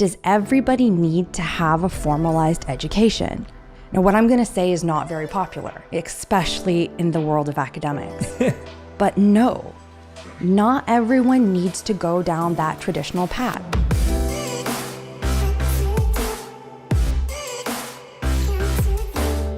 Does everybody need to have a formalized education? Now, what I'm going to say is not very popular, especially in the world of academics. But no, not everyone needs to go down that traditional path.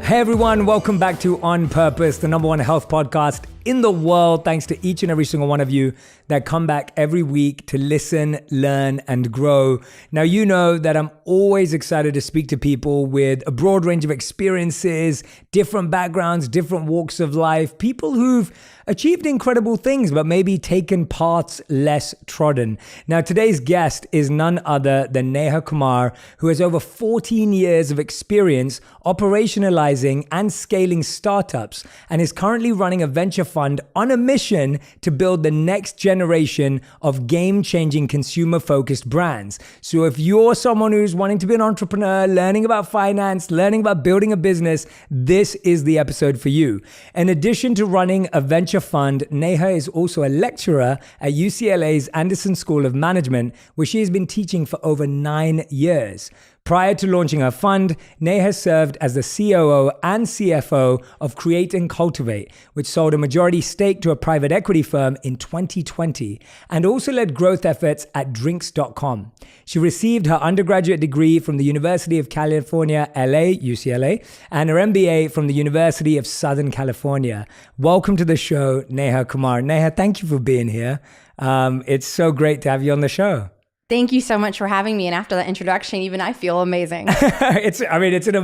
Hey everyone, welcome back to On Purpose, the #1 health podcast in the world. Thanks to each and every single one of you that come back every week to listen, learn, and grow. Now, you know that I'm always excited to speak to people with a broad range of experiences, different backgrounds, different walks of life, people who've achieved incredible things, but maybe taken paths less trodden. Now, today's guest is none other than Neha Kumar, who has over 14 years of experience operationalizing and scaling startups and is currently running a venture fund on a mission to build the next generation of game-changing consumer-focused brands. So if you're someone who's wanting to be an entrepreneur, learning about finance, learning about building a business, this is the episode for you. In addition to running a venture fund, Neha is also a lecturer at UCLA's Anderson School of Management, where she has been teaching for over 9 years. Prior to launching her fund, Neha served as the COO and CFO of Create and Cultivate, which sold a majority stake to a private equity firm in 2020, and also led growth efforts at drinks.com. She received her undergraduate degree from the University of California, LA, UCLA, and her MBA from the University of Southern California. Welcome to the show, Neha Kumar. Neha, thank you for being here. It's so great to have you on the show. Thank you so much for having me. And after that introduction, even I feel amazing. It's an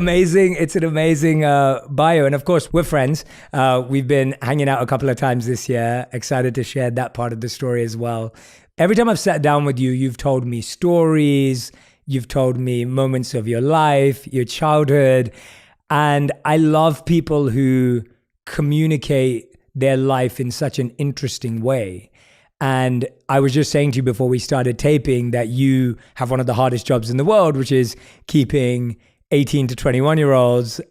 amazing bio. And of course, we're friends. We've been hanging out a couple of times this year. Excited to share that part of the story as well. Every time I've sat down with you, you've told me stories. You've told me moments of your life, your childhood. And I love people who communicate their life in such an interesting way. And I was just saying to you before we started taping that you have one of the hardest jobs in the world, which is keeping 18 to 21-year-olds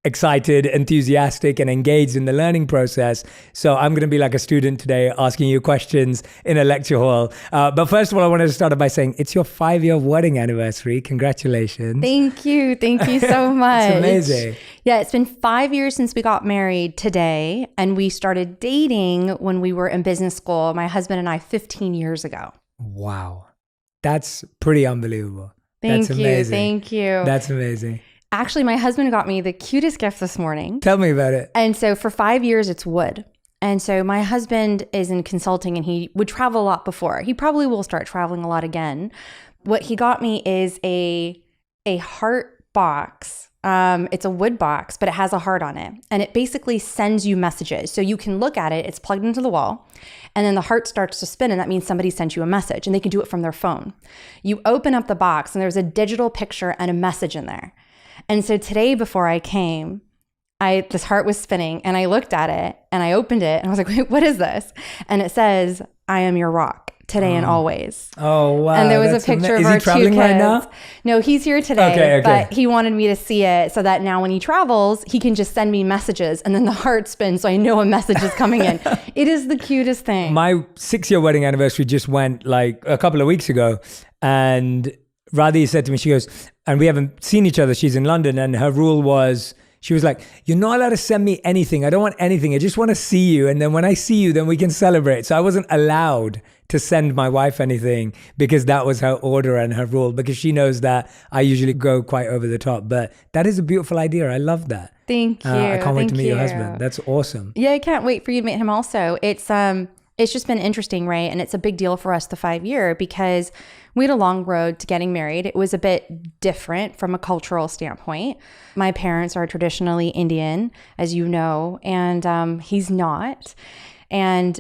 excited, enthusiastic, and engaged in the learning process. So I'm going to be like a student today asking you questions in a lecture hall. But first of all, I wanted to start by saying it's your 5-year wedding anniversary. Congratulations. Thank you. Thank you so much. It's amazing. Yeah, it's been 5 years since we got married today, and we started dating when we were in business school, my husband and I, 15 years ago. Wow. That's pretty unbelievable. Thank That's you. amazing. Thank you. That's amazing. Actually, my husband got me the cutest gift this morning. Tell me about it. And so for 5 years, it's wood. And so my husband is in consulting and he would travel a lot before. He probably will start traveling a lot again. What he got me is a heart box. It's a wood box, but it has a heart on it. And it basically sends you messages. So you can look at it, it's plugged into the wall, and then the heart starts to spin, and that means somebody sent you a message, and they can do it from their phone. You open up the box, and there's a digital picture and a message in there. And so today before I came, this heart was spinning and I looked at it and I opened it and I was like, wait, what is this? And it says, I am your rock today and always. Oh, wow. And there was a picture of our 2 kids. Right now? No, he's here today, Okay. But he wanted me to see it so that now when he travels, he can just send me messages and then the heart spins so I know a message is coming in. It is the cutest thing. My 6-year wedding anniversary just went like a couple of weeks ago, and Radhi said to me, she goes, and we haven't seen each other. She's in London, and her rule was, she was like, you're not allowed to send me anything. I don't want anything. I just want to see you. And then when I see you, then we can celebrate. So I wasn't allowed to send my wife anything because that was her order and her rule, because she knows that I usually go quite over the top. But that is a beautiful idea. I love that. Thank you. I can't wait to meet your husband. That's awesome. Yeah, I can't wait for you to meet him also. It's just been interesting, right? And it's a big deal for us, the 5-year, because we had a long road to getting married. It was a bit different from a cultural standpoint. My parents are traditionally Indian, as you know, and he's not. And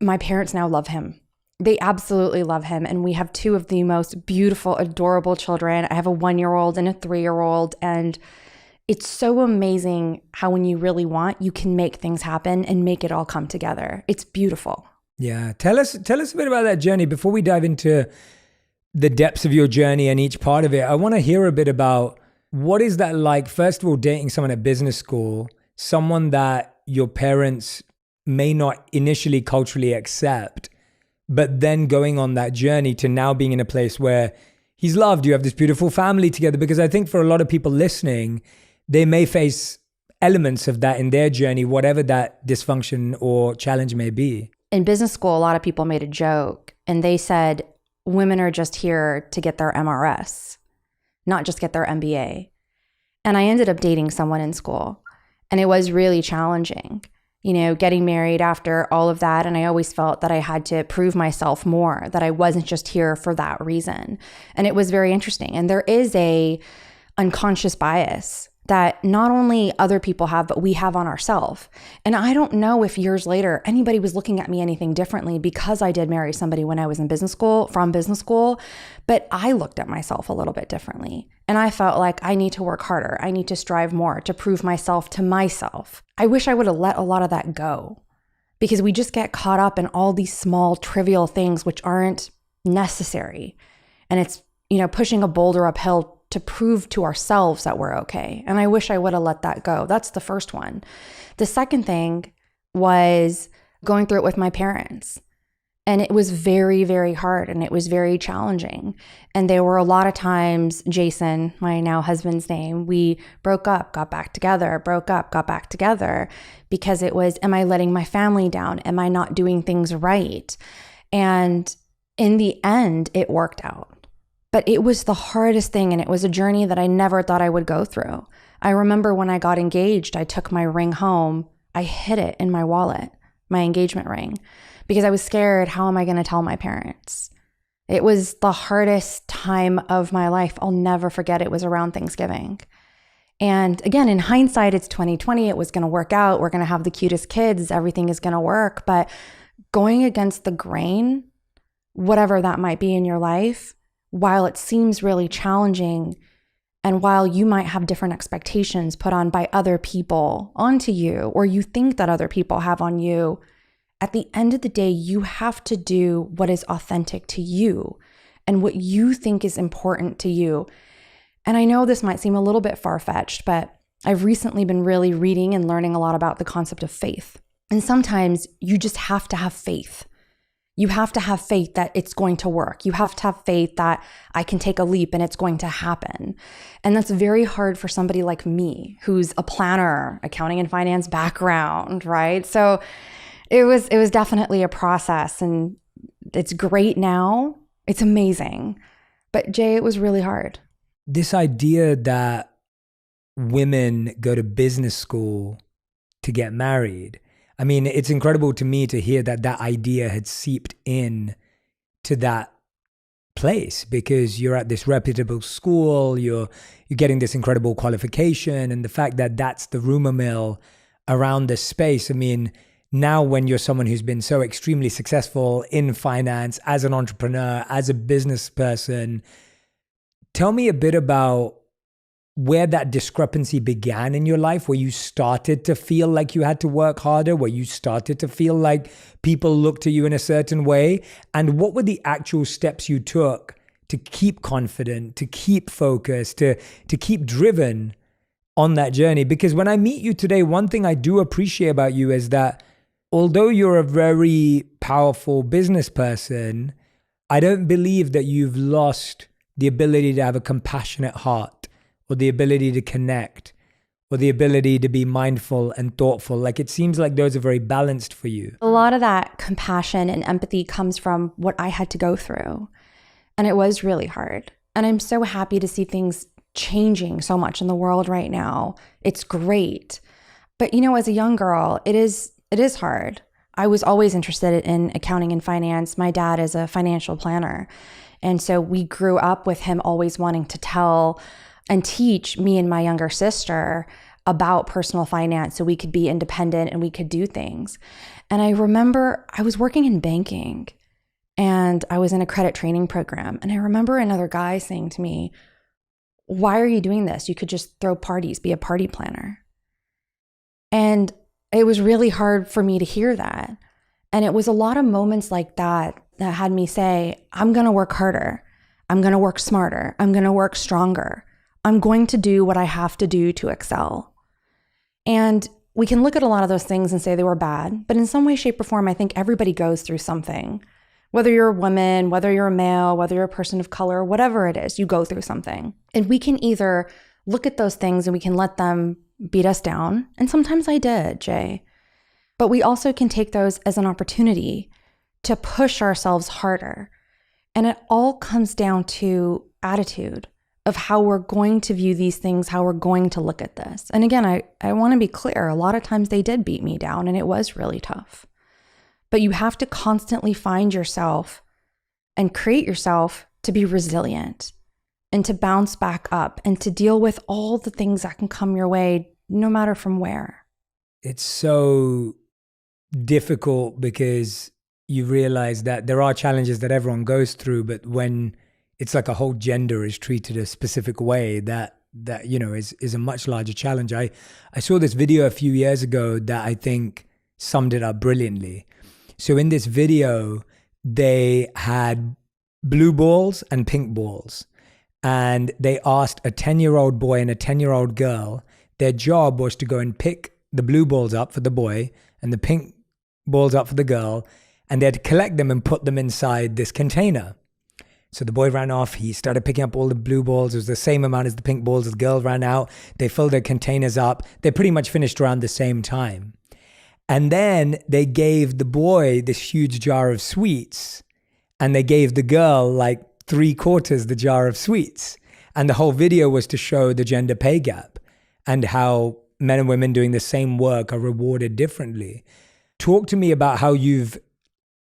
my parents now love him. They absolutely love him. And we have 2 of the most beautiful, adorable children. I have a 1-year-old and a 3-year-old. And it's so amazing how when you really want, you can make things happen and make it all come together. It's beautiful. Yeah. Tell us a bit about that journey before we dive into the depths of your journey and each part of it. I want to hear a bit about what is that like, first of all, dating someone at business school, someone that your parents may not initially culturally accept, but then going on that journey to now being in a place where he's loved. You have this beautiful family together. Because I think for a lot of people listening, they may face elements of that in their journey, whatever that dysfunction or challenge may be. In business school, a lot of people made a joke and they said, women are just here to get their MRS, not just get their MBA. And I ended up dating someone in school, and it was really challenging, getting married after all of that. And I always felt that I had to prove myself more, that I wasn't just here for that reason. And it was very interesting. And there is a unconscious bias that not only other people have, but we have on ourselves. And I don't know if years later anybody was looking at me anything differently because I did marry somebody when I was in business school, but I looked at myself a little bit differently. And I felt like I need to work harder. I need to strive more to prove myself to myself. I wish I would have let a lot of that go, because we just get caught up in all these small, trivial things which aren't necessary. And it's, pushing a boulder uphill to prove to ourselves that we're okay. And I wish I would have let that go. That's the first one. The second thing was going through it with my parents. And it was very, very hard, and it was very challenging. And there were a lot of times, Jason, my now husband's name, we broke up, got back together, broke up, got back together, because it was, am I letting my family down? Am I not doing things right? And in the end, it worked out. But it was the hardest thing, and it was a journey that I never thought I would go through. I remember when I got engaged, I took my ring home. I hid it in my wallet, my engagement ring, because I was scared, how am I going to tell my parents? It was the hardest time of my life. I'll never forget. It was around Thanksgiving. And again, in hindsight, it's 2020. It was going to work out. We're going to have the cutest kids. Everything is going to work. But going against the grain, whatever that might be in your life, while it seems really challenging, and while you might have different expectations put on by other people onto you, or you think that other people have on you, at the end of the day, you have to do what is authentic to you and what you think is important to you. And I know this might seem a little bit far-fetched, but I've recently been really reading and learning a lot about the concept of faith. And sometimes you just have to have faith. You have to have faith that it's going to work. You have to have faith that I can take a leap and it's going to happen. And that's very hard for somebody like me, who's a planner, accounting and finance background, right? So it was definitely a process, and it's great now. It's amazing. But Jay, it was really hard. This idea that women go to business school to get married, I mean, it's incredible to me to hear that idea had seeped in to that place, because you're at this reputable school, you're getting this incredible qualification, and the fact that that's the rumor mill around this space. I mean, now when you're someone who's been so extremely successful in finance, as an entrepreneur, as a business person, tell me a bit about where that discrepancy began in your life, where you started to feel like you had to work harder, where you started to feel like people looked at you in a certain way, and what were the actual steps you took to keep confident, to keep focused, to keep driven on that journey? Because when I meet you today, one thing I do appreciate about you is that although you're a very powerful business person, I don't believe that you've lost the ability to have a compassionate heart, or the ability to connect, or the ability to be mindful and thoughtful. Like, it seems like those are very balanced for you. A lot of that compassion and empathy comes from what I had to go through. And it was really hard. And I'm so happy to see things changing so much in the world right now. It's great. But as a young girl, it is hard. I was always interested in accounting and finance. My dad is a financial planner. And so we grew up with him always wanting to tell and teach me and my younger sister about personal finance so we could be independent and we could do things. And I remember I was working in banking and I was in a credit training program. And I remember another guy saying to me, "Why are you doing this? You could just throw parties, be a party planner." And it was really hard for me to hear that. And it was a lot of moments like that that had me say, I'm going to work harder. I'm going to work smarter. I'm going to work stronger. I'm going to do what I have to do to excel. And we can look at a lot of those things and say they were bad, but in some way, shape, or form, I think everybody goes through something Whether you're a woman, whether you're a male, whether you're a person of color, whatever it is, you go through something. And we can either look at those things and we can let them beat us down. And sometimes I did, Jay. But we also can take those as an opportunity to push ourselves harder. And it all comes down to attitude of how we're going to view these things, how we're going to look at this. And again, I want to be clear, a lot of times they did beat me down and it was really tough. But you have to constantly find yourself and create yourself to be resilient and to bounce back up and to deal with all the things that can come your way, no matter from where. It's so difficult because you realize that there are challenges that everyone goes through, but when it's like a whole gender is treated a specific way, that is a much larger challenge. I saw this video a few years ago that I think summed it up brilliantly. So in this video, they had blue balls and pink balls. And they asked a 10-year-old boy and a 10-year-old girl, their job was to go and pick the blue balls up for the boy and the pink balls up for the girl. And they had to collect them and put them inside this container. So the boy ran off. He started picking up all the blue balls. It was the same amount as the pink balls. The girl ran out. They filled their containers up. They pretty much finished around the same time. And then they gave the boy this huge jar of sweets. And they gave the girl like 3/4 the jar of sweets. And the whole video was to show the gender pay gap and how men and women doing the same work are rewarded differently. Talk to me about how you've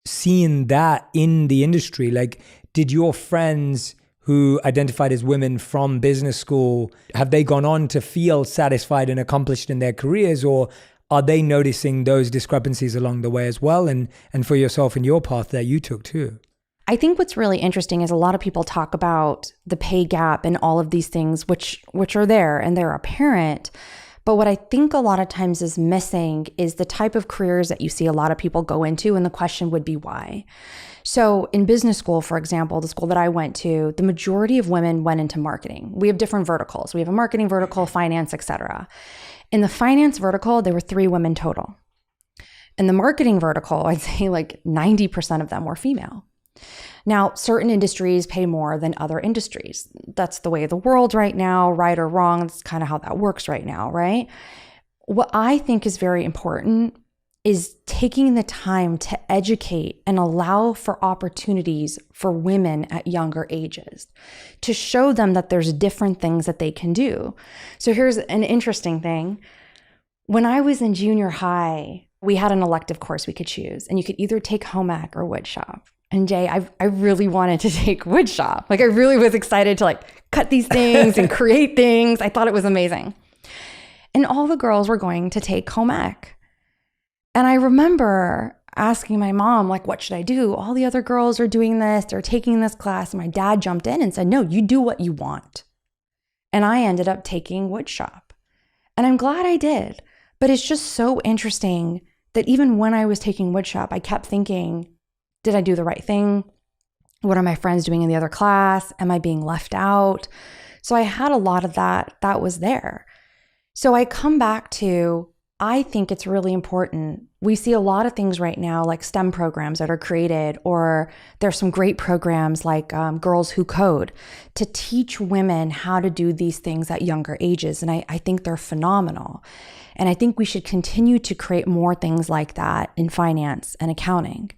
seen that in the industry. Like, did your friends who identified as women from business school, have they gone on to feel satisfied and accomplished in their careers, or are they noticing those discrepancies along the way as well, and for yourself and your path that you took too? I think what's really interesting is a lot of people talk about the pay gap and all of these things, which are there and they're apparent. But what I think a lot of times is missing is the type of careers that you see a lot of people go into, and the question would be why. So in business school, for example, the school that I went to, the majority of women went into marketing. We have different verticals. We have a marketing vertical, finance, etc. In the finance vertical, there were 3 women total. In the marketing vertical, I'd say like 90% of them were female. Now, certain industries pay more than other industries. That's the way of the world right now, right or wrong. That's kind of how that works right now, right? What I think is very important is taking the time to educate and allow for opportunities for women at younger ages, to show them that there's different things that they can do. So here's an interesting thing. When I was in junior high, we had an elective course we could choose, and you could either take home ec or wood shop. And Jay, I really wanted to take wood shop. Like, I really was excited to like cut these things and create things. I thought it was amazing. And all the girls were going to take home ec. And I remember asking my mom, like, what should I do? All the other girls are doing this. They're taking this class. And my dad jumped in and said, no, you do what you want. And I ended up taking wood shop. And I'm glad I did. But it's just so interesting that even when I was taking wood shop, I kept thinking, did I do the right thing? What are my friends doing in the other class? Am I being left out? So I had a lot of that was there. So I come back to, I think it's really important. We see a lot of things right now, like STEM programs that are created, or there's some great programs like Girls Who Code to teach women how to do these things at younger ages. And I think they're phenomenal. And I think we should continue to create more things like that in finance and accounting.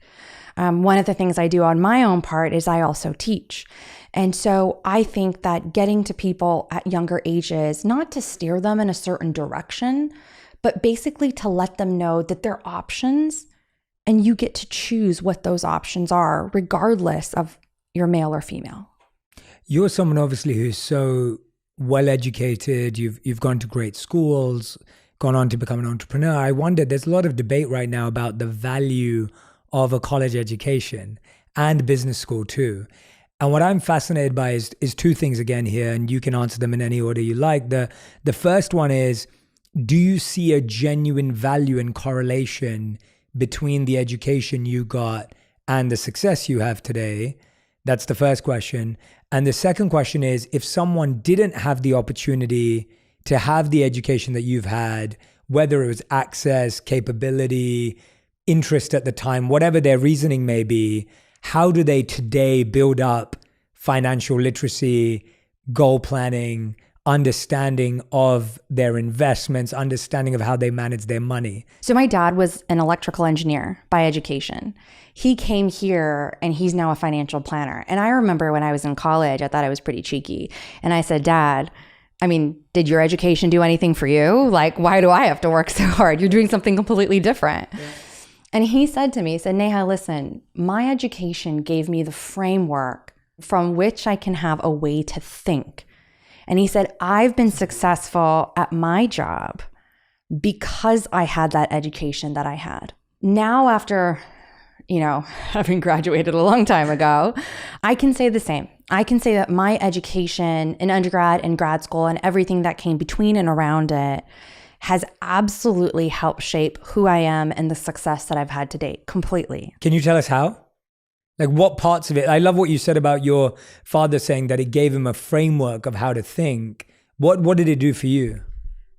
One of the things I do on my own part is I also teach. And so I think that getting to people at younger ages, not to steer them in a certain direction, but basically to let them know that there are options and you get to choose what those options are, regardless of your male or female. You're someone obviously who's so well educated. You've gone to great schools, gone on to become an entrepreneur. I wonder, there's a lot of debate right now about the value of a college education and business school too. And what I'm fascinated by is 2 things again here, and you can answer them in any order you like. The first one is, do you see a genuine value and correlation between the education you got and the success you have today? That's the first question. And the second question is, if someone didn't have the opportunity to have the education that you've had, whether it was access, capability, interest at the time, whatever their reasoning may be, how do they today build up financial literacy, goal planning, understanding of their investments, understanding of how they manage their money? So my dad was an electrical engineer by education. He came here and he's now a financial planner. And I remember when I was in college, I thought I was pretty cheeky. And I said, Dad, I mean, did your education do anything for you? Like, why do I have to work so hard? You're doing something completely different. Yeah. And he said to me, he said, Neha, listen, my education gave me the framework from which I can have a way to think. And he said, I've been successful at my job because I had that education that I had. Now, after, having graduated a long time ago, I can say the same. I can say that my education in undergrad and grad school and everything that came between and around it has absolutely helped shape who I am and the success that I've had to date completely. Can you tell us how? Like what parts of it? I love what you said about your father saying that it gave him a framework of how to think. What did it do for you?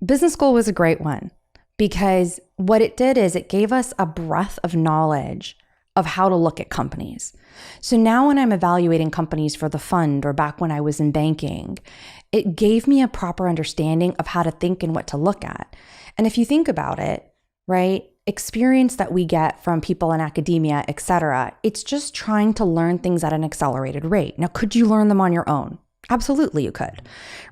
Business school was a great one because what it did is it gave us a breadth of knowledge of how to look at companies. So now when I'm evaluating companies for the fund or back when I was in banking, it gave me a proper understanding of how to think and what to look at. And if you think about it, right? Experience that we get from people in academia, et cetera, it's just trying to learn things at an accelerated rate. Now, could you learn them on your own? Absolutely, you could,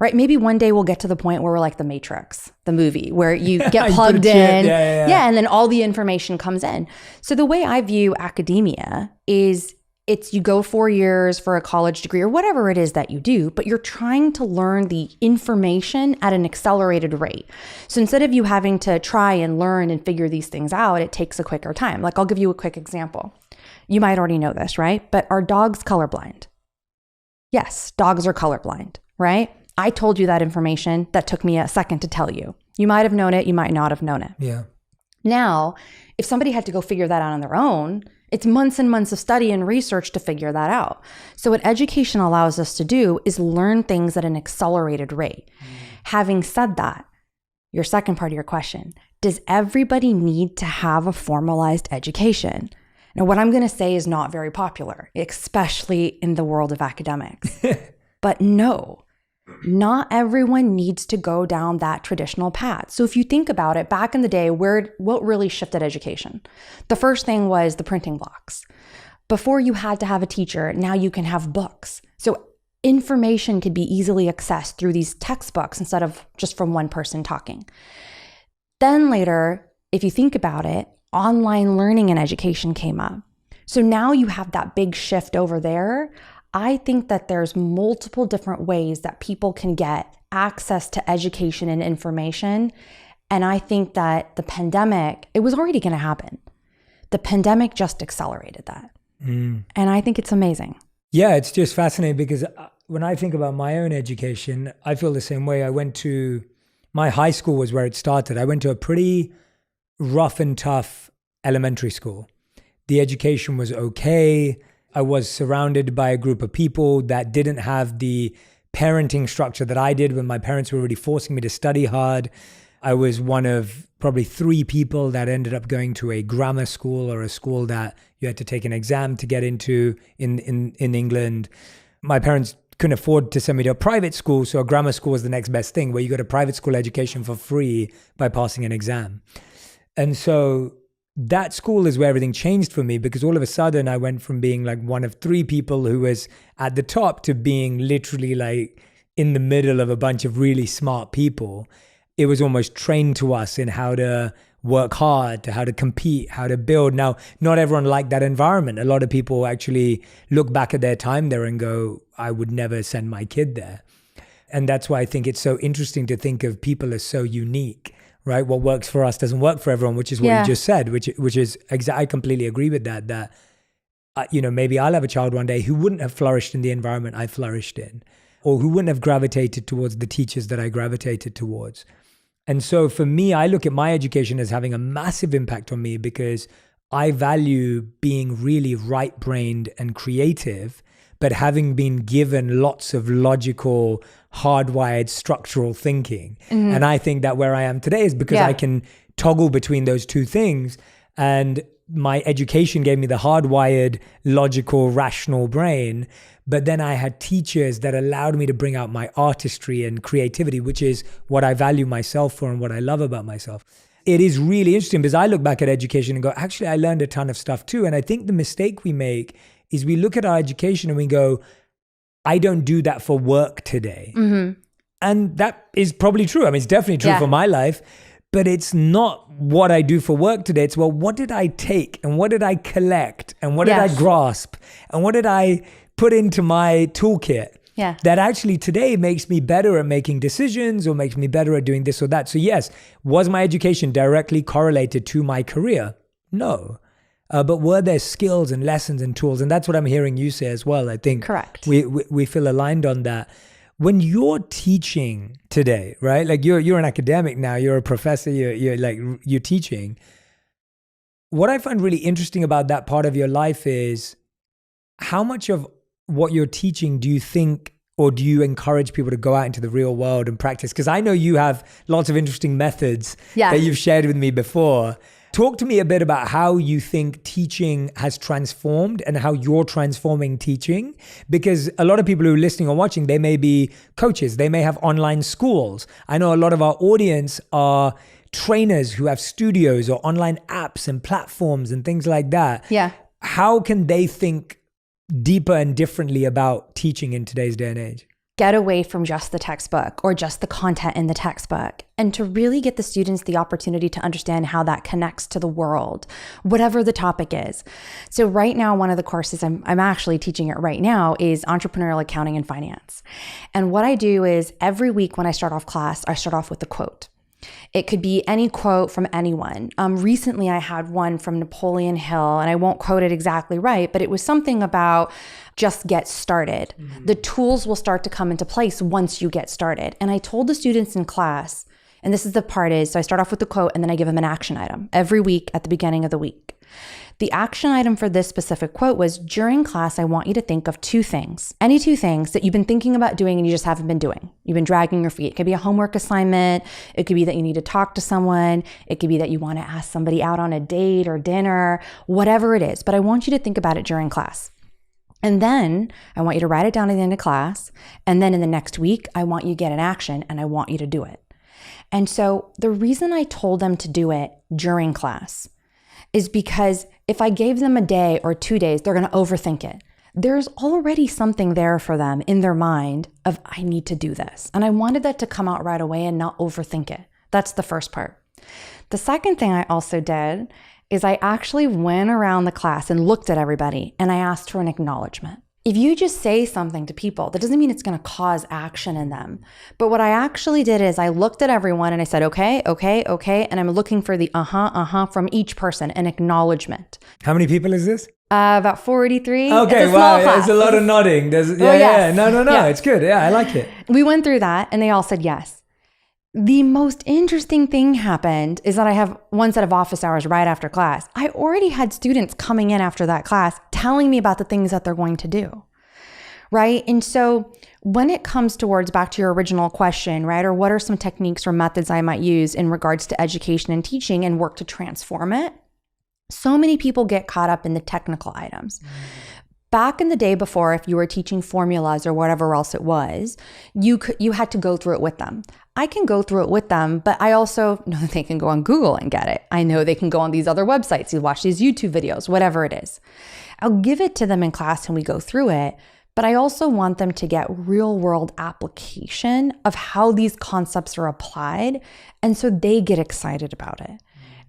right? Maybe one day we'll get to the point where we're like the Matrix, the movie, where you get plugged in. Yeah, and then all the information comes in. So the way I view academia is it's you go 4 years for a college degree or whatever it is that you do, but you're trying to learn the information at an accelerated rate. So instead of you having to try and learn and figure these things out, it takes a quicker time. Like I'll give you a quick example. You might already know this, right? But are dogs colorblind? Yes, dogs are colorblind, right? I told you that information. That took me a second to tell you. You might have known it. You might not have known it. Yeah. Now, if somebody had to go figure that out on their own, it's months and months of study and research to figure that out. So what education allows us to do is learn things at an accelerated rate. Having said that, your second part of your question, does everybody need to have a formalized education? Now, what I'm going to say is not very popular, especially in the world of academics. But no, not everyone needs to go down that traditional path. So if you think about it, back in the day, what really shifted education? The first thing was the printing blocks. Before you had to have a teacher, now you can have books. So information could be easily accessed through these textbooks instead of just from one person talking. Then later, if you think about it, online learning and education came up. So now you have that big shift over there. I think that there's multiple different ways that people can get access to education and information. And I think that the pandemic, it was already going to happen. The pandemic just accelerated that. And I think it's amazing. Yeah, it's just fascinating because when I think about my own education, I feel the same way. My high school was where it started. I went to a pretty rough and tough elementary school. The education was okay. I was surrounded by a group of people that didn't have the parenting structure that I did when my parents were really forcing me to study hard. I was one of probably 3 people that ended up going to a grammar school or a school that you had to take an exam to get into in England. My parents couldn't afford to send me to a private school, so a grammar school was the next best thing, where you got a private school education for free by passing an exam. And so that school is where everything changed for me, because all of a sudden I went from being like one of 3 people who was at the top to being literally like in the middle of a bunch of really smart people. It was almost trained to us in how to work hard, to how to compete, how to build. Now, not everyone liked that environment. A lot of people actually look back at their time there and go, I would never send my kid there. And that's why I think it's so interesting to think of people as so unique. Right? What works for us doesn't work for everyone, which is what you just said, which is I completely agree with that maybe I'll have a child one day who wouldn't have flourished in the environment I flourished in, or who wouldn't have gravitated towards the teachers that I gravitated towards. And so for me, I look at my education as having a massive impact on me because I value being really right-brained and creative, but having been given lots of logical, hardwired structural thinking. And I think that where I am today is because I can toggle between those two things. And my education gave me the hardwired, logical, rational brain. But then I had teachers that allowed me to bring out my artistry and creativity, which is what I value myself for and what I love about myself. It is really interesting because I look back at education and go, actually, I learned a ton of stuff too. And I think the mistake we make is we look at our education and we go, I don't do that for work today. Mm-hmm. And that is probably true. I mean, it's definitely true for my life, but it's not what I do for work today. It's, well, what did I take and what did I collect and what did I grasp and what did I put into my toolkit that actually today makes me better at making decisions or makes me better at doing this or that. So yes, was my education directly correlated to my career? No. But were there skills and lessons and tools? And that's what I'm hearing you say as well. I think correct. We feel aligned on that. When you're teaching today, right? Like you're an academic now, you're a professor, you're teaching. What I find really interesting about that part of your life is how much of what you're teaching do you think, or do you encourage people to go out into the real world and practice? Because I know you have lots of interesting methods that you've shared with me before. Talk to me a bit about how you think teaching has transformed and how you're transforming teaching. Because a lot of people who are listening or watching, they may be coaches, they may have online schools. I know a lot of our audience are trainers who have studios or online apps and platforms and things like that. Yeah. How can they think deeper and differently about teaching in today's day and age? Get away from just the textbook or just the content in the textbook, and to really get the students the opportunity to understand how that connects to the world, whatever the topic is. So right now, one of the courses I'm actually teaching it right now is entrepreneurial accounting and finance. And what I do is every week when I start off class, I start off with a quote. It could be any quote from anyone. Recently, I had one from Napoleon Hill, and I won't quote it exactly right, but it was something about just get started. Mm-hmm. The tools will start to come into place once you get started. And I told the students in class, and this is the part is, so I start off with the quote and then I give them an action item every week at the beginning of the week. The action item for this specific quote was, during class, I want you to think of two things, any two things that you've been thinking about doing and you just haven't been doing. You've been dragging your feet. It could be a homework assignment. It could be that you need to talk to someone. It could be that you want to ask somebody out on a date or dinner, whatever it is. But I want you to think about it during class. And then I want you to write it down at the end of class. And then in the next week, I want you to get an action and I want you to do it. And so the reason I told them to do it during class is because if I gave them a day or 2 days, they're going to overthink it. There's already something there for them in their mind of, I need to do this. And I wanted that to come out right away and not overthink it. That's the first part. The second thing I also did is I actually went around the class and looked at everybody and I asked for an acknowledgement. If you just say something to people, that doesn't mean it's going to cause action in them. But what I actually did is I looked at everyone and I said, okay. And I'm looking for the from each person, an acknowledgement. How many people is this? About 43. Okay, wow. There's a lot of nodding. No, it's good. Yeah, I like it. We went through that and they all said yes. The most interesting thing happened is that I have one set of office hours right after class. I already had students coming in after that class telling me about the things that they're going to do, right? And so when it comes towards back to your original question, right, or what are some techniques or methods I might use in regards to education and teaching and work to transform it? So many people get caught up in the technical items. Back in the day before, if you were teaching formulas or whatever else it was, you had to go through it with them. I can go through it with them, but I also know that they can go on Google and get it. I know they can go on these other websites, you watch these YouTube videos, whatever it is. I'll give it to them in class and we go through it, but I also want them to get real world application of how these concepts are applied, and so they get excited about it.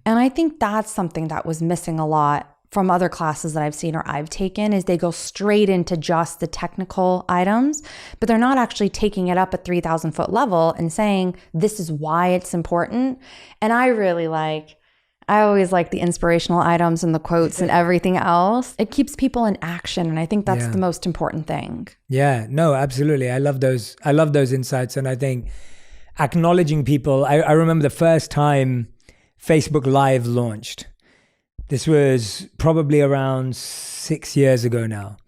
And I think that's something that was missing a lot from other classes that I've seen or I've taken, is they go straight into just the technical items, but they're not actually taking it up at 3,000 foot level and saying, this is why it's important. And I always like the inspirational items and the quotes and everything else. It keeps people in action. And I think that's the most important thing. Yeah, no, absolutely. I love those insights. And I think acknowledging people, I remember the first time Facebook Live launched. This was probably around 6 years ago now.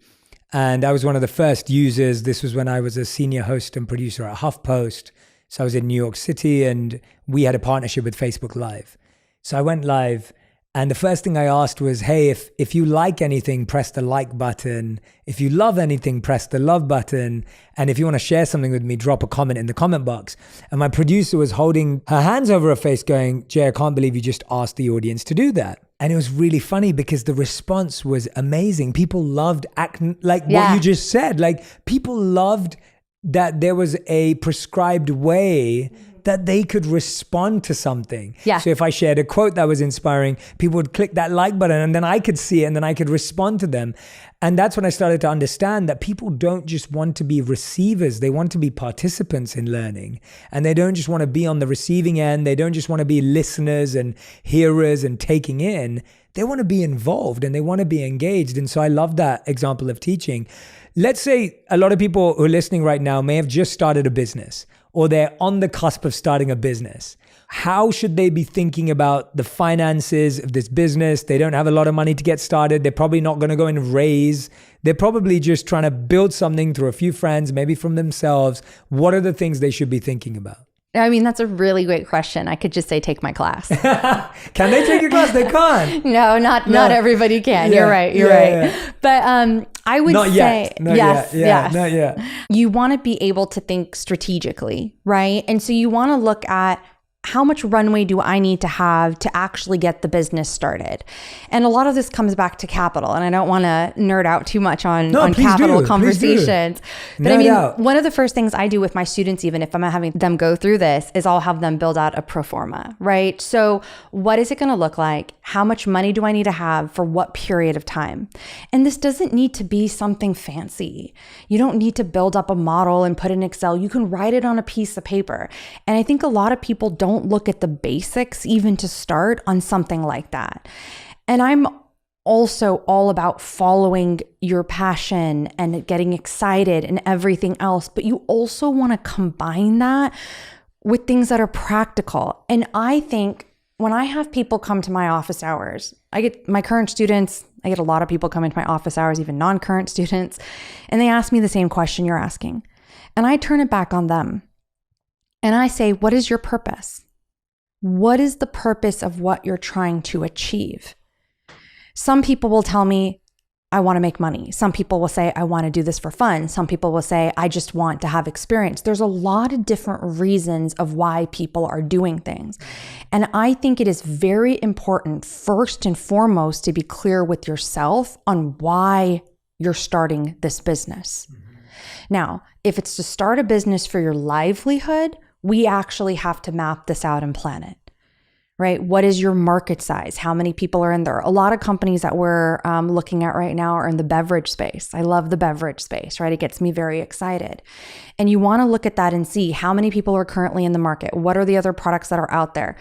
And I was one of the first users. This was when I was a senior host and producer at HuffPost. So I was in New York City and we had a partnership with Facebook Live. So I went live And the first thing I asked was, hey, if you like anything, press the like button. If you love anything, press the love button. And if you want to share something with me, drop a comment in the comment box. And my producer was holding her hands over her face going, Jay, I can't believe you just asked the audience to do that. And it was really funny because the response was amazing. People loved acting like what you just said. Like people loved that there was a prescribed way that they could respond to something. Yeah. So if I shared a quote that was inspiring, people would click that like button and then I could see it and then I could respond to them. And that's when I started to understand that people don't just want to be receivers, they want to be participants in learning. And they don't just want to be on the receiving end, they don't just want to be listeners and hearers and taking in. They want to be involved and they want to be engaged. And so I love that example of teaching. Let's say a lot of people who are listening right now may have just started a business or they're on the cusp of starting a business. How should they be thinking about the finances of this business? They don't have a lot of money to get started. They're probably not going to go and raise. They're probably just trying to build something through a few friends, maybe from themselves. What are the things they should be thinking about? I mean, that's a really great question. I could just say, take my class. Can they take your class? They can't. No, not everybody can. Yeah, You're right. You're right. But I would not say, yet. Not yes, yet. Yeah, yes. not yet. You want to be able to think strategically, right? And so you want to look at how much runway do I need to have to actually get the business started? And a lot of this comes back to capital. And I don't want to nerd out too much on capital conversations. But I mean, one of the first things I do with my students, even if I'm having them go through this, is I'll have them build out a pro forma, right? So what is it going to look like? How much money do I need to have for what period of time? And this doesn't need to be something fancy. You don't need to build up a model and put in Excel. You can write it on a piece of paper. And I think a lot of people don't look at the basics even to start on something like that. And I'm also all about following your passion and getting excited and everything else, but you also want to combine that with things that are practical. And I think when I have people come to my office hours, I get my current students, I get a lot of people come into my office hours, even non-current students, and they ask me the same question you're asking. And I turn it back on them. And I say, what is your purpose? What is the purpose of what you're trying to achieve? Some people will tell me, I want to make money. Some people will say, I want to do this for fun. Some people will say, I just want to have experience. There's a lot of different reasons of why people are doing things. And I think it is very important, first and foremost, to be clear with yourself on why you're starting this business. Now, if it's to start a business for your livelihood, we actually have to map this out and plan it, right? What is your market size? How many people are in there? A lot of companies that we're looking at right now are in the beverage space. I love the beverage space, right? It gets me very excited. And you want to look at that and see how many people are currently in the market. What are the other products that are out there?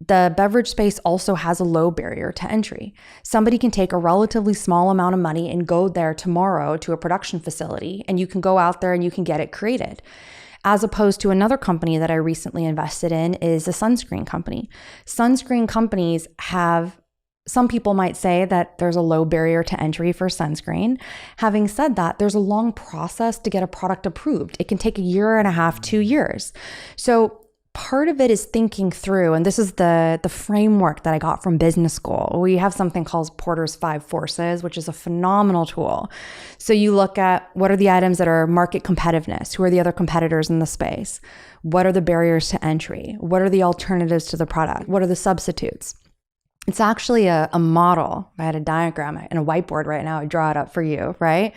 The beverage space also has a low barrier to entry. Somebody can take a relatively small amount of money and go there tomorrow to a production facility, and you can go out there and you can get it created. As opposed to another company that I recently invested in is a sunscreen company. Sunscreen companies have, some people might say that there's a low barrier to entry for sunscreen. Having said that, there's a long process to get a product approved. It can take 1.5 years, 2 years. So part of it is thinking through, and this is the framework that I got from business school. We have something called Porter's 5 Forces, which is a phenomenal tool. So you look at what are the items that are market competitiveness? Who are the other competitors in the space? What are the barriers to entry? What are the alternatives to the product? What are the substitutes? It's actually a model. I had a diagram and a whiteboard right now. I draw it up for you, right?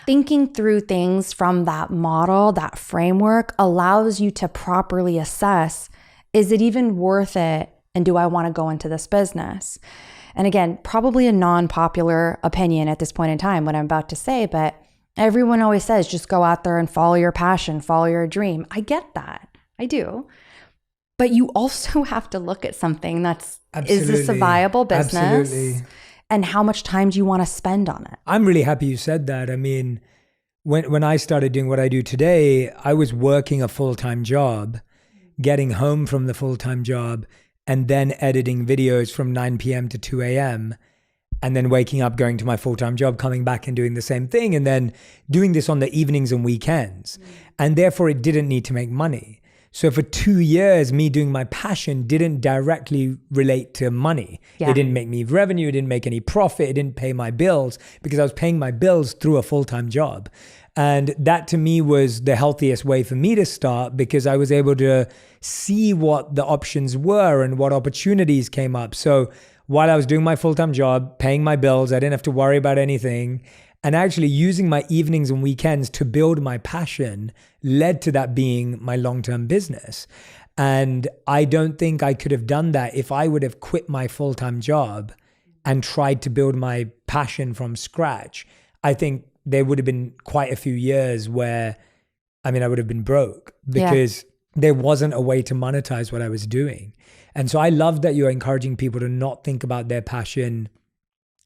Thinking through things from that model, that framework allows you to properly assess, is it even worth it? And do I want to go into this business? And again, probably a non-popular opinion at this point in time, what I'm about to say, but everyone always says, just go out there and follow your passion, follow your dream. I get that. I do. But you also have to look at something that's, is this a viable business? Absolutely. And how much time do you want to spend on it? I'm really happy you said that. I mean, when I started doing what I do today, I was working a full-time job, getting home from the full-time job, and then editing videos from 9 p.m. to 2 a.m., and then waking up, going to my full-time job, coming back and doing the same thing, and then doing this on the evenings and weekends. And therefore, it didn't need to make money. So for 2 years, me doing my passion didn't directly relate to money. Yeah. It didn't make me revenue. It didn't make any profit. It didn't pay my bills because I was paying my bills through a full-time job. And that to me was the healthiest way for me to start, because I was able to see what the options were and what opportunities came up. So while I was doing my full-time job, paying my bills, I didn't have to worry about anything. And actually using my evenings and weekends to build my passion led to that being my long-term business. And I don't think I could have done that if I would have quit my full-time job and tried to build my passion from scratch. I think there would have been quite a few years where, I would have been broke because there wasn't a way to monetize what I was doing. And so I love that you're encouraging people to not think about their passion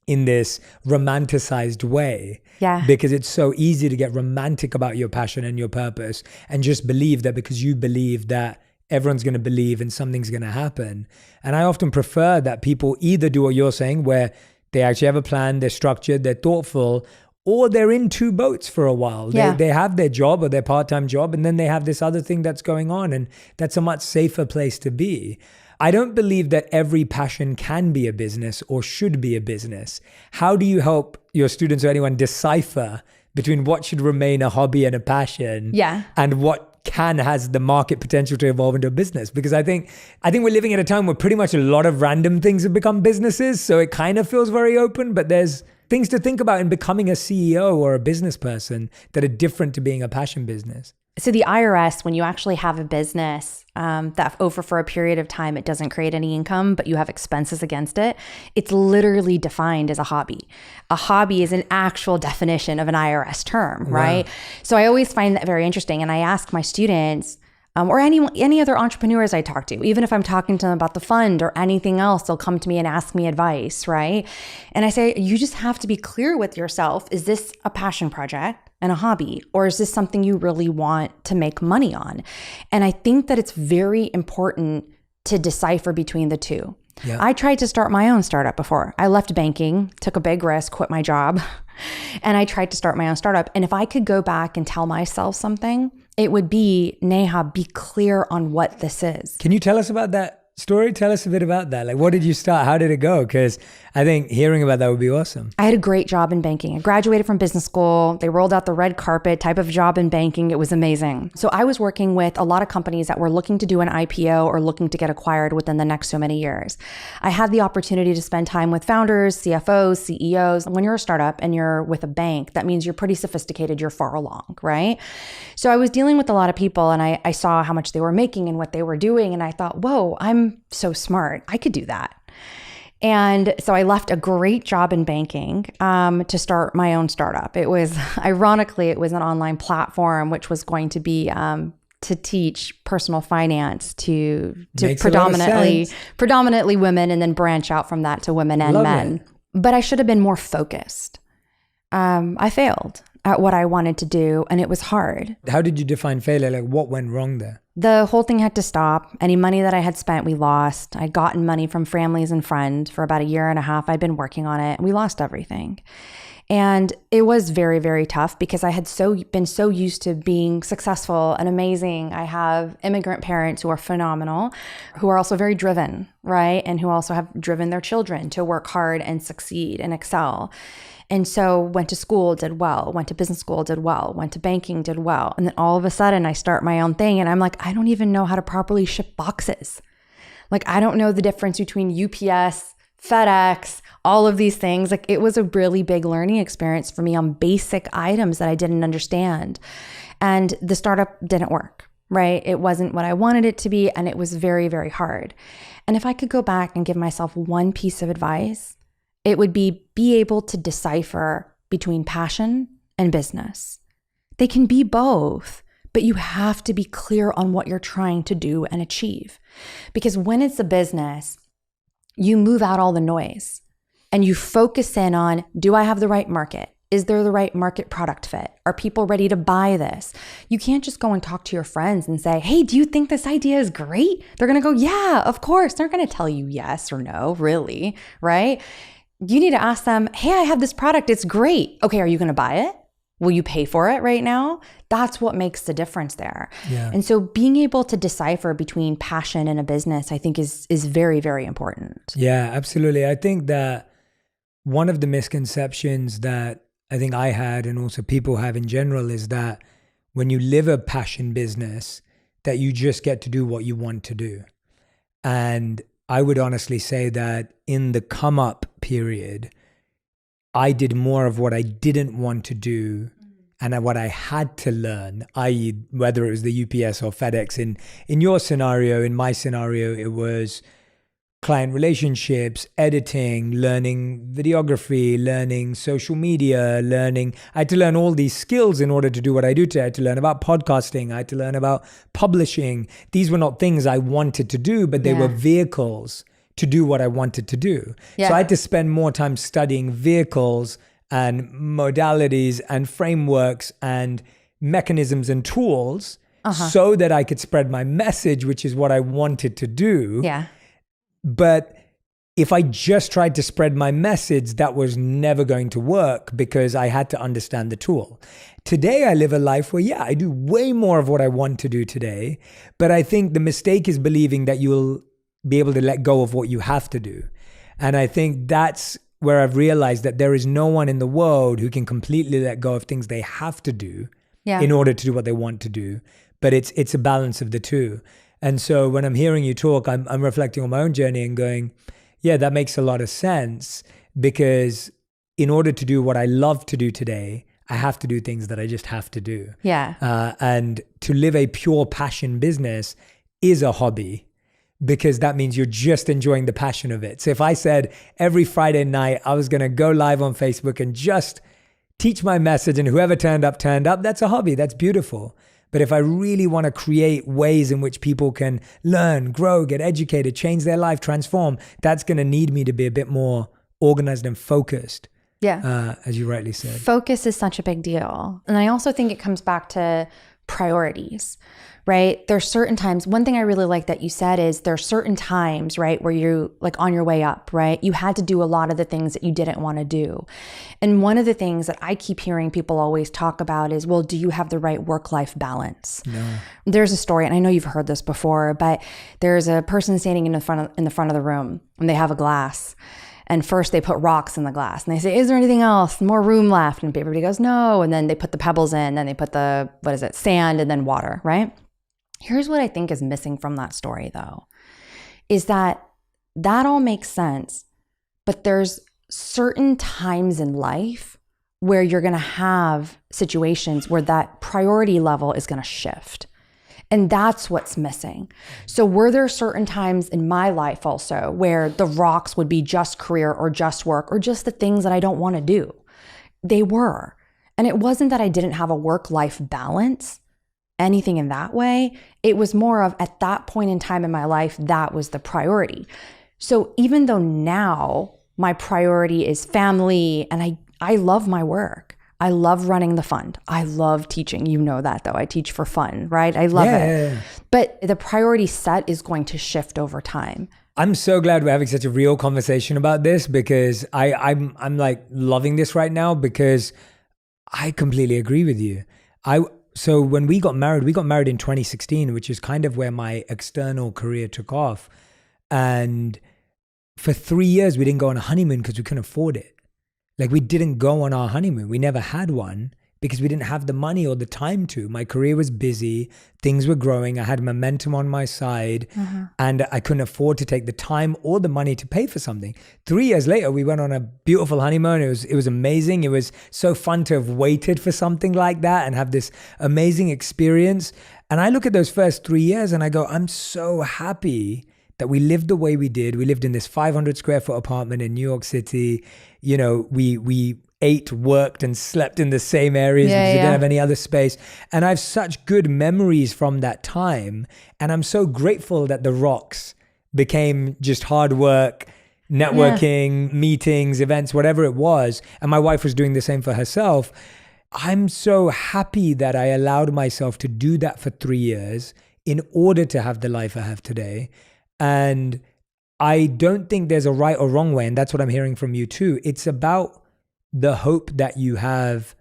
in this romanticized way. Yeah. Because it's so easy to get romantic about your passion and your purpose and just believe that because you believe that everyone's going to believe and something's going to happen. And I often prefer that people either do what you're saying, where they actually have a plan, they're structured, they're thoughtful, or they're in two boats for a while. Yeah. They have their job or their part-time job, and then they have this other thing that's going on. And that's a much safer place to be. I don't believe that every passion can be a business or should be a business. How do you help your students or anyone decipher between what should remain a hobby and a passion and what has the market potential to evolve into a business? Because I think we're living at a time where pretty much a lot of random things have become businesses. So it kind of feels very open, but there's things to think about in becoming a CEO or a business person that are different to being a passion business. So the IRS, when you actually have a business that over for a period of time, it doesn't create any income, but you have expenses against it, it's literally defined as a hobby. A hobby is an actual definition of an IRS term, right? Wow. So I always find that very interesting. And I ask my students, or any other entrepreneurs I talk to, even if I'm talking to them about the fund or anything else, they'll come to me and ask me advice, right? And I say, you just have to be clear with yourself. Is this a passion project and a hobby, or is this something you really want to make money on? And I think that it's very important to decipher between the two. Yeah. I tried to start my own startup before. I left banking, took a big risk, quit my job, and I tried to start my own startup. And if I could go back and tell myself something, it would be, Neha, be clear on what this is. Can you tell us about that story? Tell us a bit about that. Like, what did you start? How did it go? Because I think hearing about that would be awesome. I had a great job in banking. I graduated from business school. They rolled out the red carpet type of job in banking. It was amazing. So I was working with a lot of companies that were looking to do an IPO or looking to get acquired within the next so many years. I had the opportunity to spend time with founders, CFOs, CEOs. When you're a startup and you're with a bank, that means you're pretty sophisticated. You're far along, right? So I was dealing with a lot of people, and I saw how much they were making and what they were doing. And I thought, whoa, I'm so smart. I could do that. And so I left a great job in banking to start my own startup. It was, ironically, it was an online platform, which was going to be to teach personal finance to predominantly women, and then branch out from that to women and men. But I should have been more focused. I failed at what I wanted to do, and it was hard. How did you define failure? Like, what went wrong there? The whole thing had to stop. Any money that I had spent, we lost. I'd gotten money from families and friends for about 1.5 years. I'd been working on it. We lost everything. And it was very, very tough because I had been so used to being successful and amazing. I have immigrant parents who are phenomenal, who are also very driven, right? And who also have driven their children to work hard and succeed and excel. And so went to school, did well, went to business school, did well, went to banking, did well. And then all of a sudden I start my own thing and I'm like, I don't even know how to properly ship boxes. Like, I don't know the difference between UPS, FedEx, all of these things. Like, it was a really big learning experience for me on basic items that I didn't understand. And the startup didn't work, right? It wasn't what I wanted it to be. And it was very, very hard. And if I could go back and give myself one piece of advice, it would be able to decipher between passion and business. They can be both, but you have to be clear on what you're trying to do and achieve. Because when it's a business, you move out all the noise and you focus in on, do I have the right market? Is there the right market product fit? Are people ready to buy this? You can't just go and talk to your friends and say, hey, do you think this idea is great? They're going to go, yeah, of course. They're going to tell you yes or no, really, right? You need to ask them, hey, I have this product. It's great. Okay, are you going to buy it? Will you pay for it right now? That's what makes the difference there. Yeah. And so being able to decipher between passion and a business, I think is very, very important. Yeah, absolutely. I think that one of the misconceptions that I think I had and also people have in general is that when you live a passion business, that you just get to do what you want to do. And I would honestly say that in the come up period, I did more of what I didn't want to do and what I had to learn, i.e., whether it was the UPS or FedEx. In your scenario, in my scenario, it was client relationships, editing, learning videography, learning social media, I had to learn all these skills in order to do what I do today. I had to learn about podcasting. I had to learn about publishing. These were not things I wanted to do, but they were vehicles to do what I wanted to do. So I had to spend more time studying vehicles and modalities and frameworks and mechanisms and tools so that I could spread my message, which is what I wanted to do. Yeah. But if I just tried to spread my message, that was never going to work because I had to understand the tool. Today, I live a life where, I do way more of what I want to do today. But I think the mistake is believing that you'll be able to let go of what you have to do. And I think that's where I've realized that there is no one in the world who can completely let go of things they have to do in order to do what they want to do. But it's a balance of the two. And so when I'm hearing you talk, I'm reflecting on my own journey and going, yeah, that makes a lot of sense, because in order to do what I love to do today, I have to do things that I just have to do. Yeah. And to live a pure passion business is a hobby, because that means you're just enjoying the passion of it. So if I said every Friday night I was going to go live on Facebook and just teach my message and whoever turned up, that's a hobby. That's beautiful. But if I really want to create ways in which people can learn, grow, get educated, change their life, transform, that's going to need me to be a bit more organized and focused. Yeah. As you rightly said. Focus is such a big deal. And I also think it comes back to priorities, right? There's certain times, one thing I really like that you said is there's certain times, right, where you like on your way up, right? You had to do a lot of the things that you didn't want to do. And one of the things that I keep hearing people always talk about is, well, do you have the right work-life balance? No. There's a story, and I know you've heard this before, but there's a person standing in the front of the room, and they have a glass. And first they put rocks in the glass and they say, is there anything else? More room left? And everybody goes, no. And then they put the pebbles in, then they put the, sand and then water, right? Here's what I think is missing from that story though, is that all makes sense, but there's certain times in life where you're going to have situations where that priority level is going to shift. And that's what's missing. So were there certain times in my life also where the rocks would be just career or just work or just the things that I don't want to do? They were. And it wasn't that I didn't have a work-life balance, anything in that way. It was more of at that point in time in my life, that was the priority. So even though now my priority is family and I love my work. I love running the fund. I love teaching. You know that though. I teach for fun, right? I love it. Yeah. But the priority set is going to shift over time. I'm so glad we're having such a real conversation about this, because I'm like loving this right now, because I completely agree with you. So when we got married in 2016, which is kind of where my external career took off. And for 3 years, we didn't go on a honeymoon because we couldn't afford it. Like we didn't go on our honeymoon. We never had one because we didn't have the money or the time to. My career was busy. Things were growing. I had momentum on my side and I couldn't afford to take the time or the money to pay for something. 3 years later, we went on a beautiful honeymoon. It was amazing. It was so fun to have waited for something like that and have this amazing experience. And I look at those first 3 years and I go, I'm so happy that we lived the way we did. We lived in this 500 square foot apartment in New York City. You know, we ate, worked, and slept in the same areas because we didn't have any other space. And I have such good memories from that time. And I'm so grateful that the rocks became just hard work, networking, meetings, events, whatever it was. And my wife was doing the same for herself. I'm so happy that I allowed myself to do that for 3 years in order to have the life I have today. And I don't think there's a right or wrong way. And that's what I'm hearing from you too. It's about the hope that you have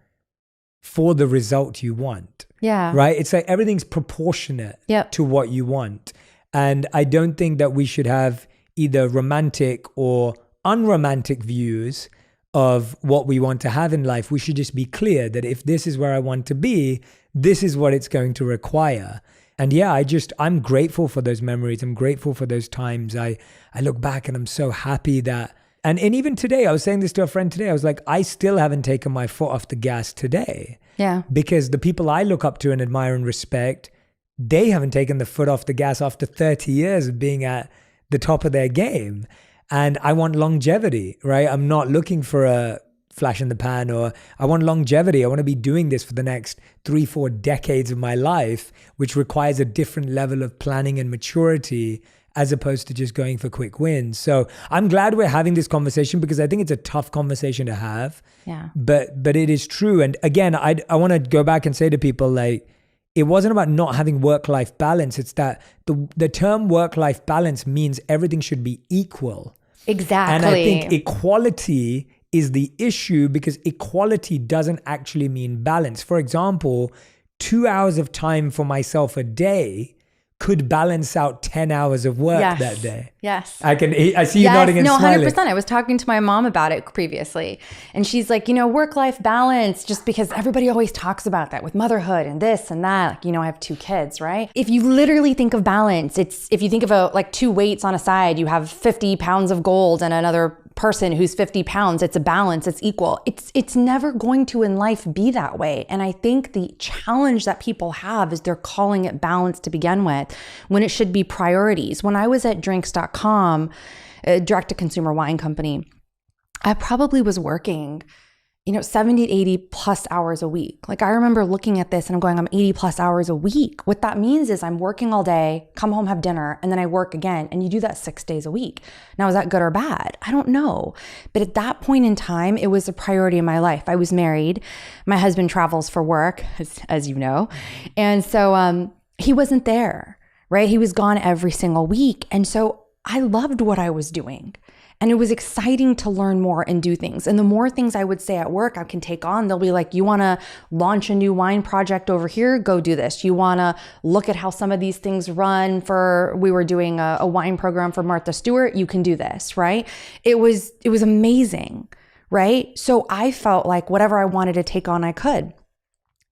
for the result you want. Yeah. Right? It's like everything's proportionate to what you want. And I don't think that we should have either romantic or unromantic views of what we want to have in life. We should just be clear that if this is where I want to be, this is what it's going to require. And yeah, I'm grateful for those memories. I'm grateful for those times. I look back and I'm so happy that, and even today, I was saying this to a friend today, I was like, I still haven't taken my foot off the gas today. Yeah. Because the people I look up to and admire and respect, they haven't taken the foot off the gas after 30 years of being at the top of their game. And I want longevity, right? I'm not looking for a flash in the pan, or I want longevity. I want to be doing this for the next 3-4 decades of my life, which requires a different level of planning and maturity as opposed to just going for quick wins. So I'm glad we're having this conversation because I think it's a tough conversation to have. Yeah. But it is true. And again, I want to go back and say to people, like, it wasn't about not having work-life balance. It's that the term work-life balance means everything should be equal. Exactly. And I think equality is the issue because equality doesn't actually mean balance. For example, 2 hours of time for myself a day could balance out 10 hours of work that day. Yes. I see you nodding and smiling. 100%. I was talking to my mom about it previously. And she's like, work-life balance, just because everybody always talks about that with motherhood and this and that. Like, I have 2 kids, right? If you literally think of balance, if you think of like 2 weights on a side, you have 50 pounds of gold and another person who's 50 pounds, it's a balance, it's equal. It's never going to in life be that way. And I think the challenge that people have is they're calling it balance to begin with when it should be priorities. When I was at drinks.com, a direct-to-consumer wine company, I probably was working 70 to 80 plus hours a week. Like, I remember looking at this and I'm going, I'm 80 plus hours a week. What that means is I'm working all day, come home, have dinner, and then I work again. And you do that 6 days a week. Now, is that good or bad? I don't know. But at that point in time, it was a priority in my life. I was married. My husband travels for work, as you know. And so he wasn't there, right? He was gone every single week. And so I loved what I was doing. And it was exciting to learn more and do things. And the more things I would say at work I can take on, they'll be like, you want to launch a new wine project over here? Go do this. You want to look at how some of these things run we were doing a wine program for Martha Stewart. You can do this, right? It was amazing, right? So I felt like whatever I wanted to take on, I could.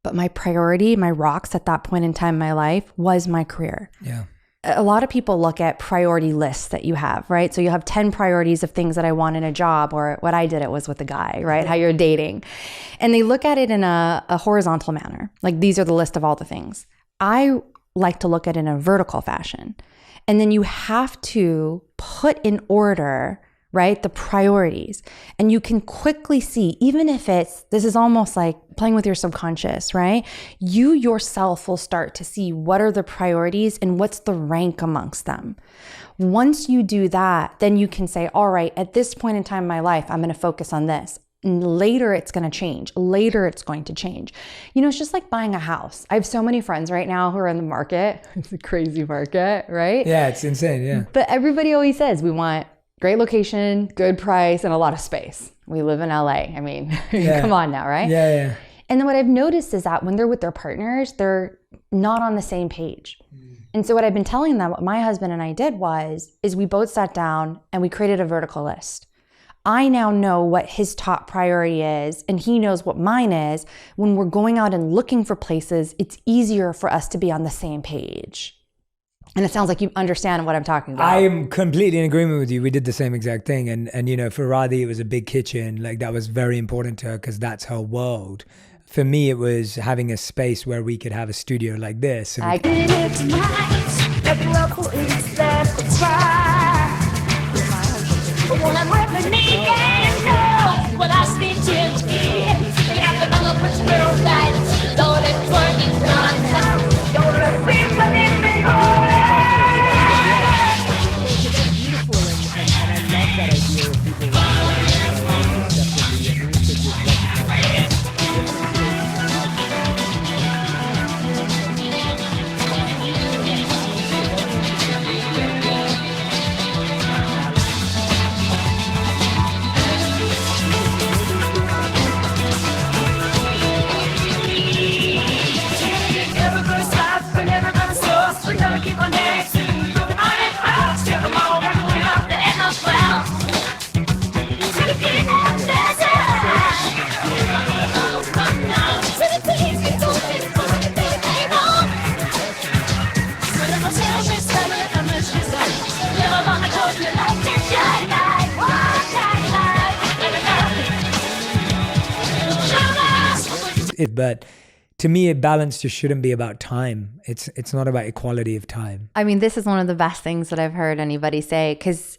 But my priority, my rocks at that point in time in my life was my career. Yeah. A lot of people look at priority lists that you have, right? So you have 10 priorities of things that I want in a job, or what I did, it was with a guy, right? How you're dating. And they look at it in a horizontal manner. Like, these are the list of all the things. I like to look at it in a vertical fashion. And then you have to put in order, right, the priorities. And you can quickly see, even if this is almost like playing with your subconscious, right? You yourself will start to see what are the priorities and what's the rank amongst them. Once you do that, then you can say, all right, at this point in time in my life, I'm going to focus on this. And later it's going to change. Later it's going to change. It's just like buying a house. I have so many friends right now who are in the market. It's a crazy market, right? Yeah, it's insane. Yeah. But everybody always says we want great location, good price, and a lot of space. We live in LA. I mean, come on now, right? Yeah. And then what I've noticed is that when they're with their partners, they're not on the same page. And so what I've been telling them, what my husband and I did is we both sat down and we created a vertical list. I now know what his top priority is, and he knows what mine is. When we're going out and looking for places, it's easier for us to be on the same page. And it sounds like you understand what I'm talking about. I am completely in agreement with you. We did the same exact thing. And for Radhi, it was a big kitchen. Like, that was very important to her because that's her world. For me, it was having a space where we could have a studio like this. And But to me, balance just shouldn't be about time. It's not about equality of time. I mean, this is one of the best things that I've heard anybody say, because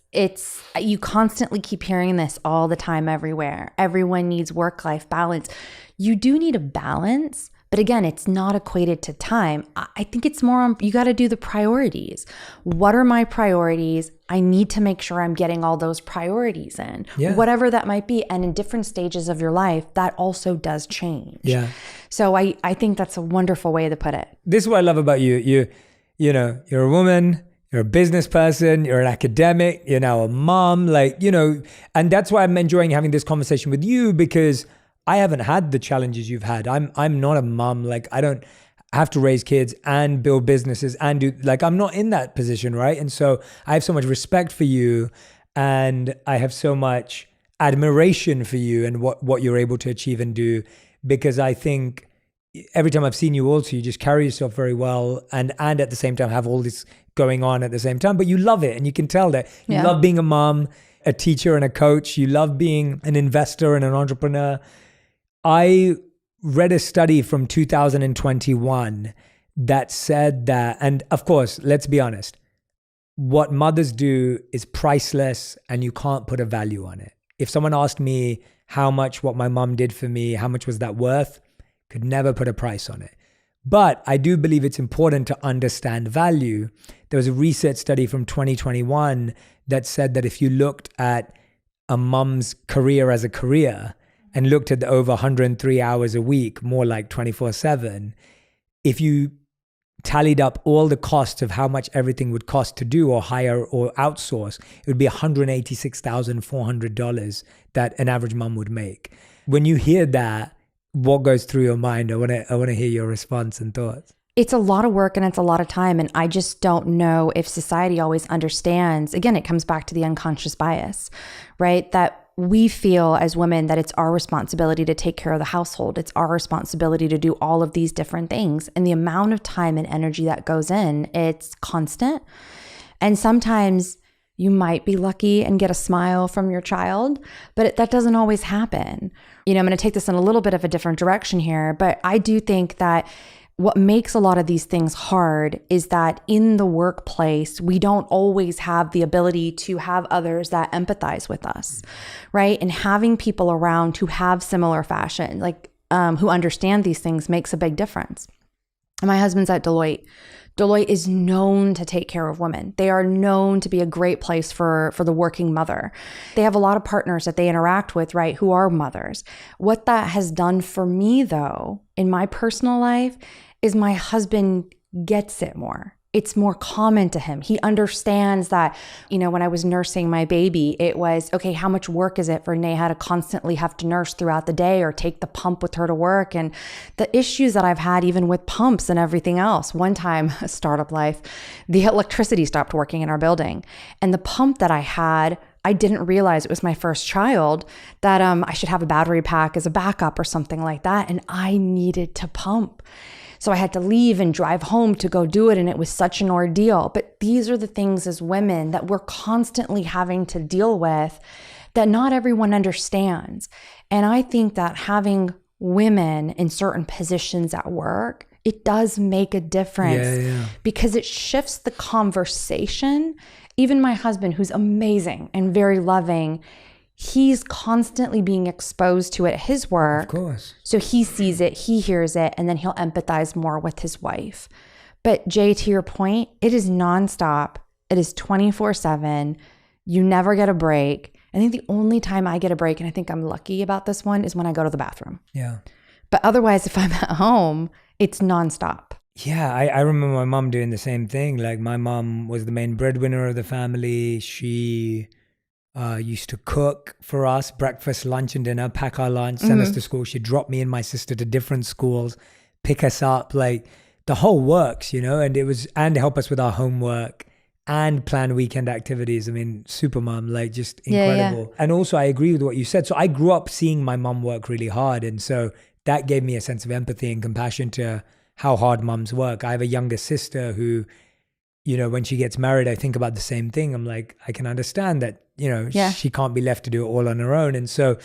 you constantly keep hearing this all the time everywhere. Everyone needs work-life balance. You do need a balance, but again, it's not equated to time. I think it's more on, you got to do the priorities. What are my priorities? I need to make sure I'm getting all those priorities in, whatever that might be. And in different stages of your life, that also does change. Yeah. So I think that's a wonderful way to put it. This is what I love about you. You're a woman, you're a business person, you're an academic, you're now a mom, and that's why I'm enjoying having this conversation with you, because I haven't had the challenges you've had. I'm not a mom. I don't have to raise kids and build businesses and do, I'm not in that position, right? And so I have so much respect for you, and I have so much admiration for you and what you're able to achieve and do, because I think every time I've seen you also, you just carry yourself very well and at the same time have all this going on at the same time, but you love it. And you can tell that you love being a mom, a teacher and a coach. You love being an investor and an entrepreneur. I read a study from 2021 that said that, and of course, let's be honest, what mothers do is priceless and you can't put a value on it. If someone asked me how much what my mom did for me, how much was that worth, could never put a price on it. But I do believe it's important to understand value. There was a research study from 2021 that said that if you looked at a mom's career as a career, and looked at the over 103 hours a week, more like 24/7, if you tallied up all the costs of how much everything would cost to do or hire or outsource, it would be $186,400 that an average mom would make. When you hear that, what goes through your mind? I want to hear your response and thoughts. It's a lot of work and it's a lot of time. And I just don't know if society always understands. Again, it comes back to the unconscious bias, right? That we feel as women that it's our responsibility to take care of the household. It's our responsibility to do all of these different things. And the amount of time and energy that goes in, it's constant. And sometimes you might be lucky and get a smile from your child, but that doesn't always happen. I'm going to take this in a little bit of a different direction here, but I do think that what makes a lot of these things hard is that in the workplace, we don't always have the ability to have others that empathize with us, right? And having people around who have similar fashion, who understand these things, makes a big difference. My husband's at Deloitte. Deloitte is known to take care of women. They are known to be a great place for the working mother. They have a lot of partners that they interact with, right, who are mothers. What that has done for me, though, in my personal life, is my husband gets it more. It's more common to him. He understands that, when I was nursing my baby, it was, okay, how much work is it for Neha to constantly have to nurse throughout the day or take the pump with her to work? And the issues that I've had even with pumps and everything else. One time, startup life, the electricity stopped working in our building. And the pump that I had, I didn't realize it was my first child, that I should have a battery pack as a backup or something like that. And I needed to pump. So I had to leave and drive home to go do it. And it was such an ordeal. But these are the things as women that we're constantly having to deal with that not everyone understands. And I think that having women in certain positions at work, it does make a difference because it shifts the conversation. Even my husband, who's amazing and very loving, he's constantly being exposed to it at his work. Of course. So he sees it, he hears it, and then he'll empathize more with his wife. But Jay, to your point, it is nonstop. It is 24/7. You never get a break. I think the only time I get a break, and I think I'm lucky about this one, is when I go to the bathroom. Yeah. But otherwise, if I'm at home, it's nonstop. Yeah, I remember my mom doing the same thing. My mom was the main breadwinner of the family. She used to cook for us, breakfast, lunch, and dinner, pack our lunch, send us to school. She'd drop me and my sister to different schools, pick us up, the whole works, and help us with our homework and plan weekend activities. I mean, super mom, just incredible. Yeah. And also I agree with what you said. So I grew up seeing my mom work really hard. And so that gave me a sense of empathy and compassion to how hard moms work. I have a younger sister who, when she gets married, I think about the same thing. I'm like, I can understand that, she can't be left to do it all on her own. And so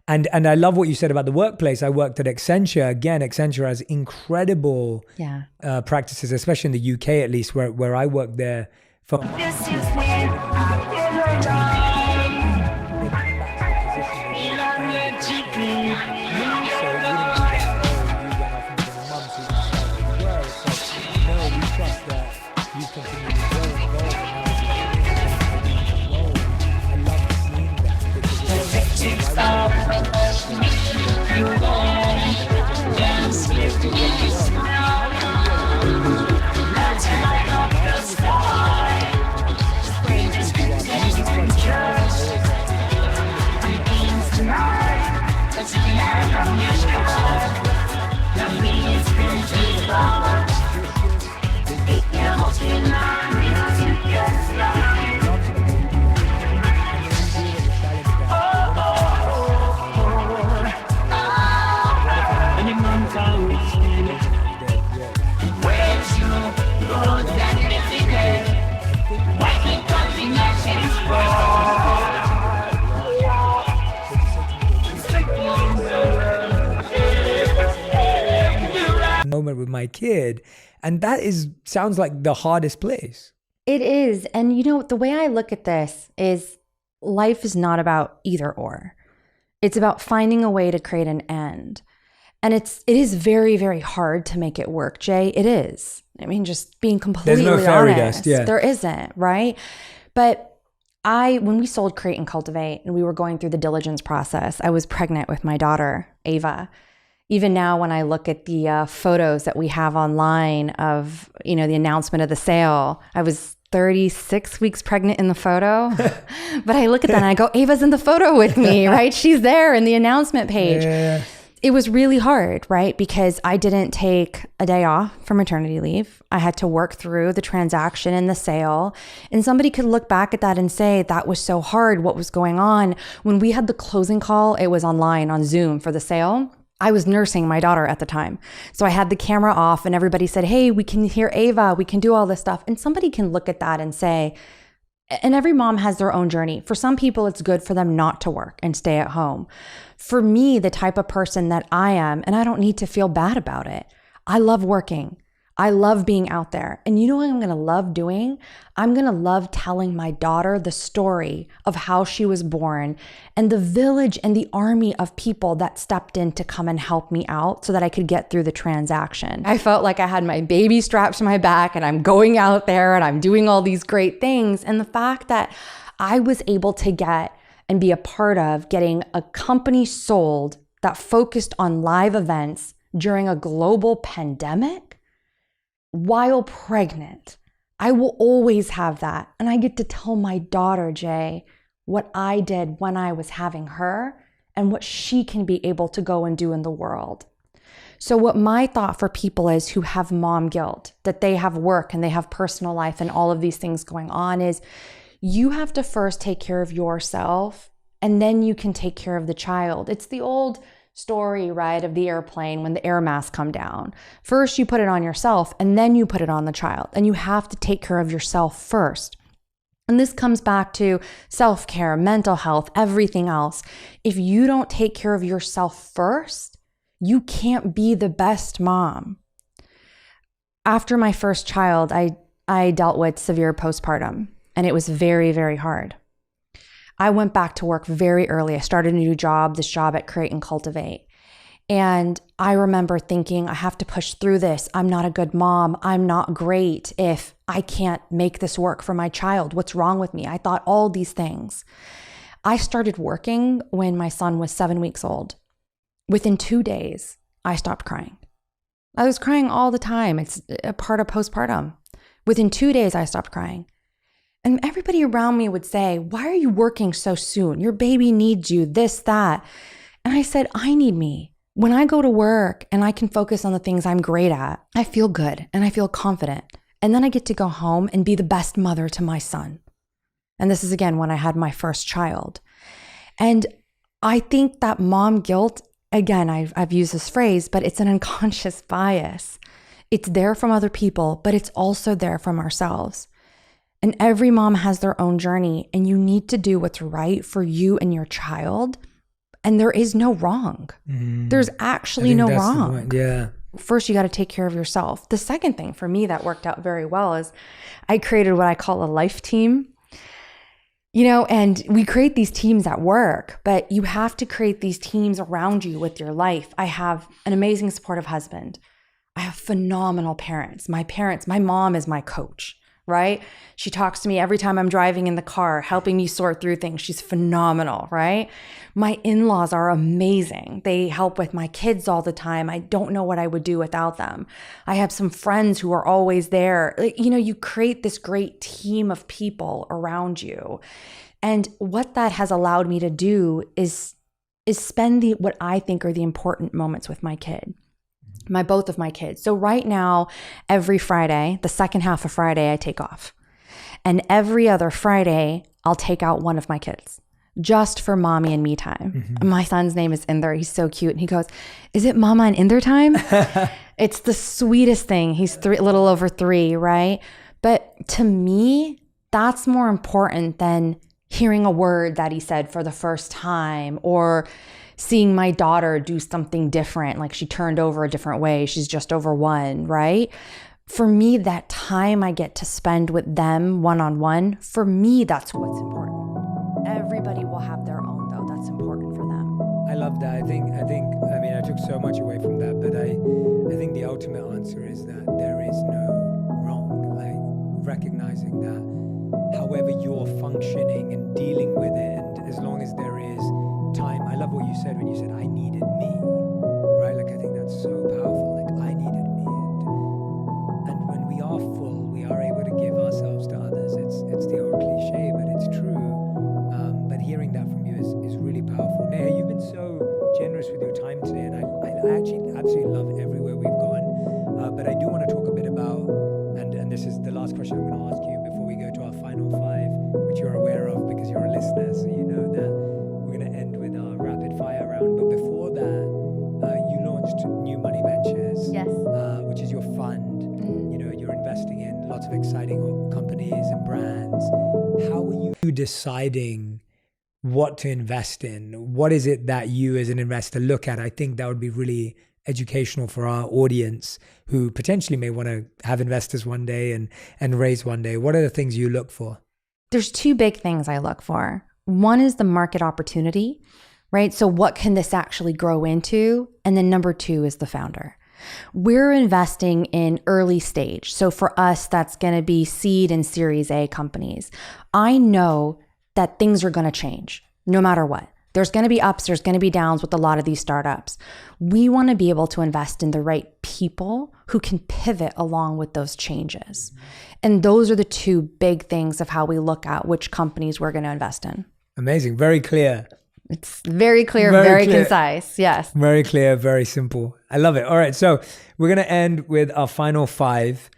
And I love what you said about the workplace. I worked at Accenture. Again, Accenture has incredible practices, especially in the UK, at least, where I worked there. This is moment with my kid, and that sounds like the hardest place. It is. And you know, the way I look at this is life is not about either or. It's about finding a way to create an end. And it is very, very hard to make it work, Jay. It is. I mean, just being completely honest. There's no fairy dust, yeah. There isn't, right? But when we sold Create and Cultivate and we were going through the diligence process, I was pregnant with my daughter, Ava. Even now, when I look at the photos that we have online of, the announcement of the sale, I was 36 weeks pregnant in the photo. But I look at that and I go, Ava's in the photo with me, right? She's there in the announcement page. Yeah. It was really hard, right? Because I didn't take a day off for maternity leave. I had to work through the transaction and the sale. And somebody could look back at that and say, that was so hard. What was going on? When we had the closing call, it was online on Zoom for the sale. I was nursing my daughter at the time. So I had the camera off and everybody said, hey, we can hear Ava. We can do all this stuff. And somebody can look at that and say, and every mom has their own journey. For some people, it's good for them not to work and stay at home. For me, the type of person that I am, and I don't need to feel bad about it. I love working. I love being out there. And you know what I'm going to love doing? I'm going to love telling my daughter the story of how she was born and the village and the army of people that stepped in to come and help me out so that I could get through the transaction. I felt like I had my baby strapped to my back and I'm going out there and I'm doing all these great things. And the fact that I was able to get and be a part of getting a company sold that focused on live events during a global pandemic, while pregnant, I will always have that. And I get to tell my daughter, Jay, what I did when I was having her and what she can be able to go and do in the world. So what my thought for people is who have mom guilt, that they have work and they have personal life and all of these things going on, is you have to first take care of yourself and then you can take care of the child. It's the old story, right, of the airplane when the air masks come down. First, you put it on yourself and then you put it on the child. And you have to take care of yourself first. And this comes back to self-care, mental health, everything else. If you don't take care of yourself first, you can't be the best mom. After my first child, I dealt with severe postpartum, and it was very, very hard. I went back to work very early. I started a new job, this job at Create and Cultivate. And I remember thinking, I have to push through this. I'm not a good mom. I'm not great if I can't make this work for my child. What's wrong with me? I thought all these things. I started working when my son was 7 weeks old. Within 2 days, I stopped crying. I was crying all the time. It's a part of postpartum. Within 2 days, I stopped crying. And everybody around me would say, why are you working so soon? Your baby needs you, this, that. And I said, I need me. When I go to work and I can focus on the things I'm great at, I feel good and I feel confident. And then I get to go home and be the best mother to my son. And this is again when I had my first child. And I think that mom guilt, again, I've used this phrase, but it's an unconscious bias. It's there from other people, but it's also there from ourselves. And every mom has their own journey, and you need to do what's right for you and your child And there is no wrong. There's actually no wrong. Yeah. First, you got to take care of yourself. The second thing for me that worked out very well is I created what I call a life team. And we create these teams at work, but you have to create these teams around you with your life. I have an amazing supportive husband. I have phenomenal parents. My mom is my coach, right? She talks to me every time I'm driving in the car, helping me sort through things. She's phenomenal, right? My in-laws are amazing. They help with my kids all the time. I don't know what I would do without them. I have some friends who are always there. You create this great team of people around you. And what that has allowed me to do is spend what I think are the important moments with my kid. Both of my kids. So right now, every Friday, the second half of Friday, I take off. And every other Friday, I'll take out one of my kids just for mommy and me time. My son's name is Inder. He's so cute. And he goes, "Is it mama and Inder time?" It's the sweetest thing. He's a little over 3, right? But to me, that's more important than hearing a word that he said for the first time or seeing my daughter do something different, like she turned over a different way. She's just over 1, right? For me, that time I get to spend with them one-on-one, for me, that's what's important. Everybody will have their own, though. That's important for them. I love that. I think, I took so much away from that, but I think the ultimate answer is that there is no wrong, like recognizing that however you're functioning and dealing with it, and as long as there is time. I love what you said when you said, I needed me, right? Like, I think that's so powerful. Like, I needed me. And when we are full, we are able to give ourselves to others. It's the old cliche, but it's true. But hearing that from you is really powerful. Neha, you've been so generous with your time today, and I actually absolutely love everywhere we've gone. But I do want to talk a bit about, and this is the last question I'm going to ask you before we go to our final 5, which you're aware of because you're a listener, so you know that we're going to end with our rapid fire round. But before that, you launched New Money Ventures, Yes. Which is your fund. You're investing in lots of exciting companies and brands. How are you deciding what to invest in? What is it that you as an investor look at? I think that would be really educational for our audience who potentially may want to have investors one day and raise one day. What are the things you look for? There's 2 big things I look for. One is the market opportunity, right? So what can this actually grow into? And then number 2 is the founder. We're investing in early stage. So for us, that's going to be seed and Series A companies. I know that things are going to change no matter what. There's going to be ups, there's going to be downs with a lot of these startups. We want to be able to invest in the right people who can pivot along with those changes. And those are the 2 big things of how we look at which companies we're going to invest in. Amazing. Very clear. It's very clear, very concise. Yes. Very clear, very simple. I love it. All right. So we're going to end with our final 5.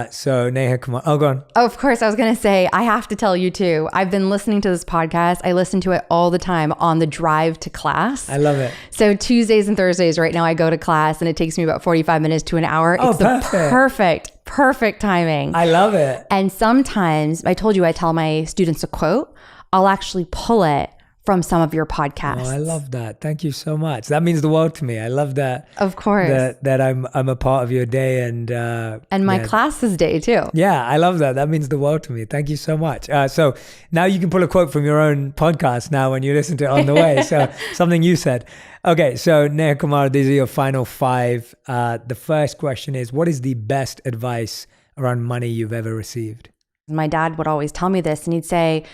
So Neha Kumar. Oh, go on. Oh, of course. I was going to say, I have to tell you too, I've been listening to this podcast. I listen to it all the time on the drive to class. I love it. So Tuesdays and Thursdays right now I go to class and it takes me about 45 minutes to an hour. Oh, it's the perfect timing. I love it. And sometimes, I told you I tell my students a quote. I'll actually pull it from some of your podcasts. Oh, I love that. Thank you so much. That means the world to me. I love that. Of course. That I'm a part of your day and my class's day too. Yeah, I love that. That means the world to me. Thank you so much. So now you can pull a quote from your own podcast now when you listen to it on the way. So something you said. Okay, so Neha Kumar, these are your final 5. The first question is, what is the best advice around money you've ever received? My dad would always tell me this, and he'd say,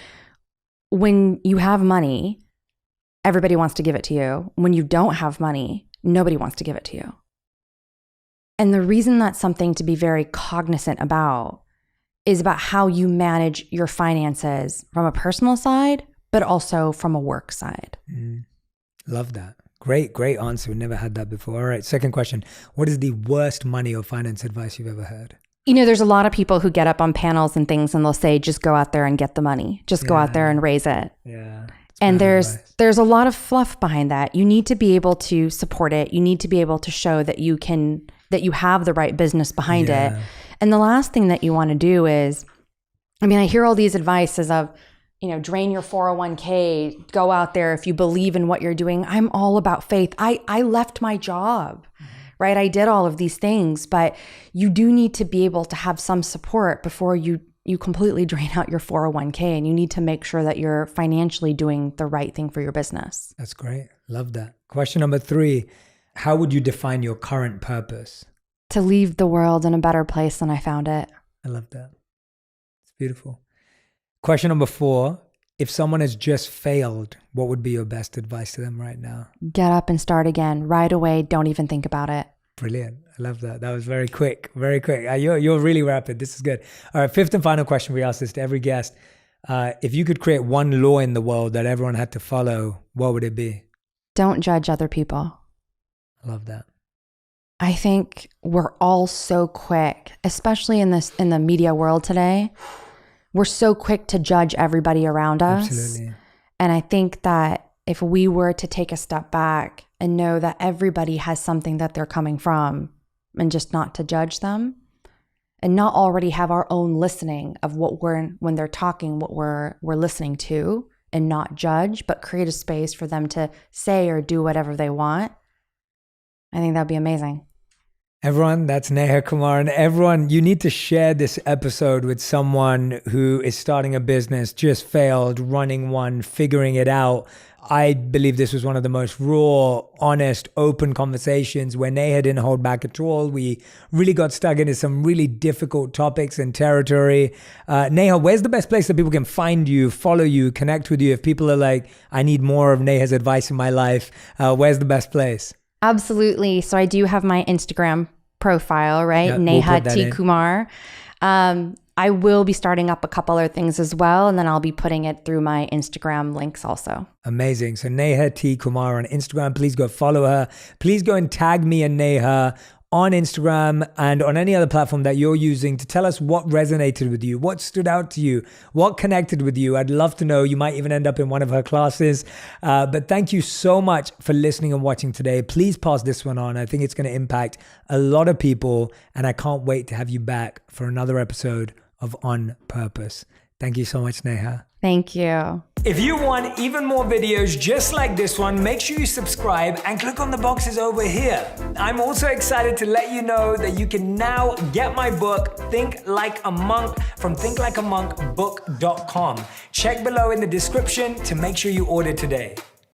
when you have money, everybody wants to give it to you. When you don't have money, nobody wants to give it to you. And the reason that's something to be very cognizant about is about how you manage your finances from a personal side, but also from a work side. Love that. Great answer. Never had that before. All right, second question. What is the worst money or finance advice you've ever heard? There's a lot of people who get up on panels and things and they'll say, just go out there and get the money. Just go out there and raise it. Yeah. And there's a lot of fluff behind that. You need to be able to support it. You need to be able to show that you have the right business behind it. And the last thing that you want to do is, I hear all these advices of, drain your 401k, go out there if you believe in what you're doing. I'm all about faith. I left my job, right? I did all of these things, but you do need to be able to have some support before you completely drain out your 401k, and you need to make sure that you're financially doing the right thing for your business. That's great. Love that. Question number 3, how would you define your current purpose? To leave the world in a better place than I found it. I love that. It's beautiful. Question number 4, if someone has just failed, what would be your best advice to them right now? Get up and start again right away. Don't even think about it. Brilliant. I love that. That was very quick, very quick. You're really rapid. This is good. All right, 5th and final question. We ask this to every guest. If you could create one law in the world that everyone had to follow, what would it be? Don't judge other people. I love that. I think we're all so quick, especially in the media world today. We're so quick to judge everybody around us. Absolutely. And I think that if we were to take a step back and know that everybody has something that they're coming from, and just not to judge them, and not already have our own listening of when they're talking, what we're listening to, and not judge, but create a space for them to say or do whatever they want, I think that'd be amazing. Everyone, that's Neha Kumar. And everyone, you need to share this episode with someone who is starting a business, just failed, running one, figuring it out. I believe this was one of the most raw, honest, open conversations where Neha didn't hold back at all. We really got stuck into some really difficult topics and territory. Neha, where's the best place that people can find you, follow you, connect with you? If people are like, I need more of Neha's advice in my life, where's the best place? Absolutely. So I do have my Instagram profile, right? Yeah, Neha T. Kumar. I will be starting up a couple other things as well, and then I'll be putting it through my Instagram links also. Amazing. So Neha T. Kumar on Instagram. Please go follow her. Please go and tag me and Neha on Instagram and on any other platform that you're using to tell us what resonated with you, what stood out to you, what connected with you. I'd love to know. You might even end up in one of her classes. But thank you so much for listening and watching today. Please pass this one on. I think it's going to impact a lot of people, and I can't wait to have you back for another episode of On Purpose. Thank you so much, Neha. Thank you. If you want even more videos just like this one, make sure you subscribe and click on the boxes over here. I'm also excited to let you know that you can now get my book, Think Like a Monk, from thinklikeamonkbook.com. Check below in the description to make sure you order today.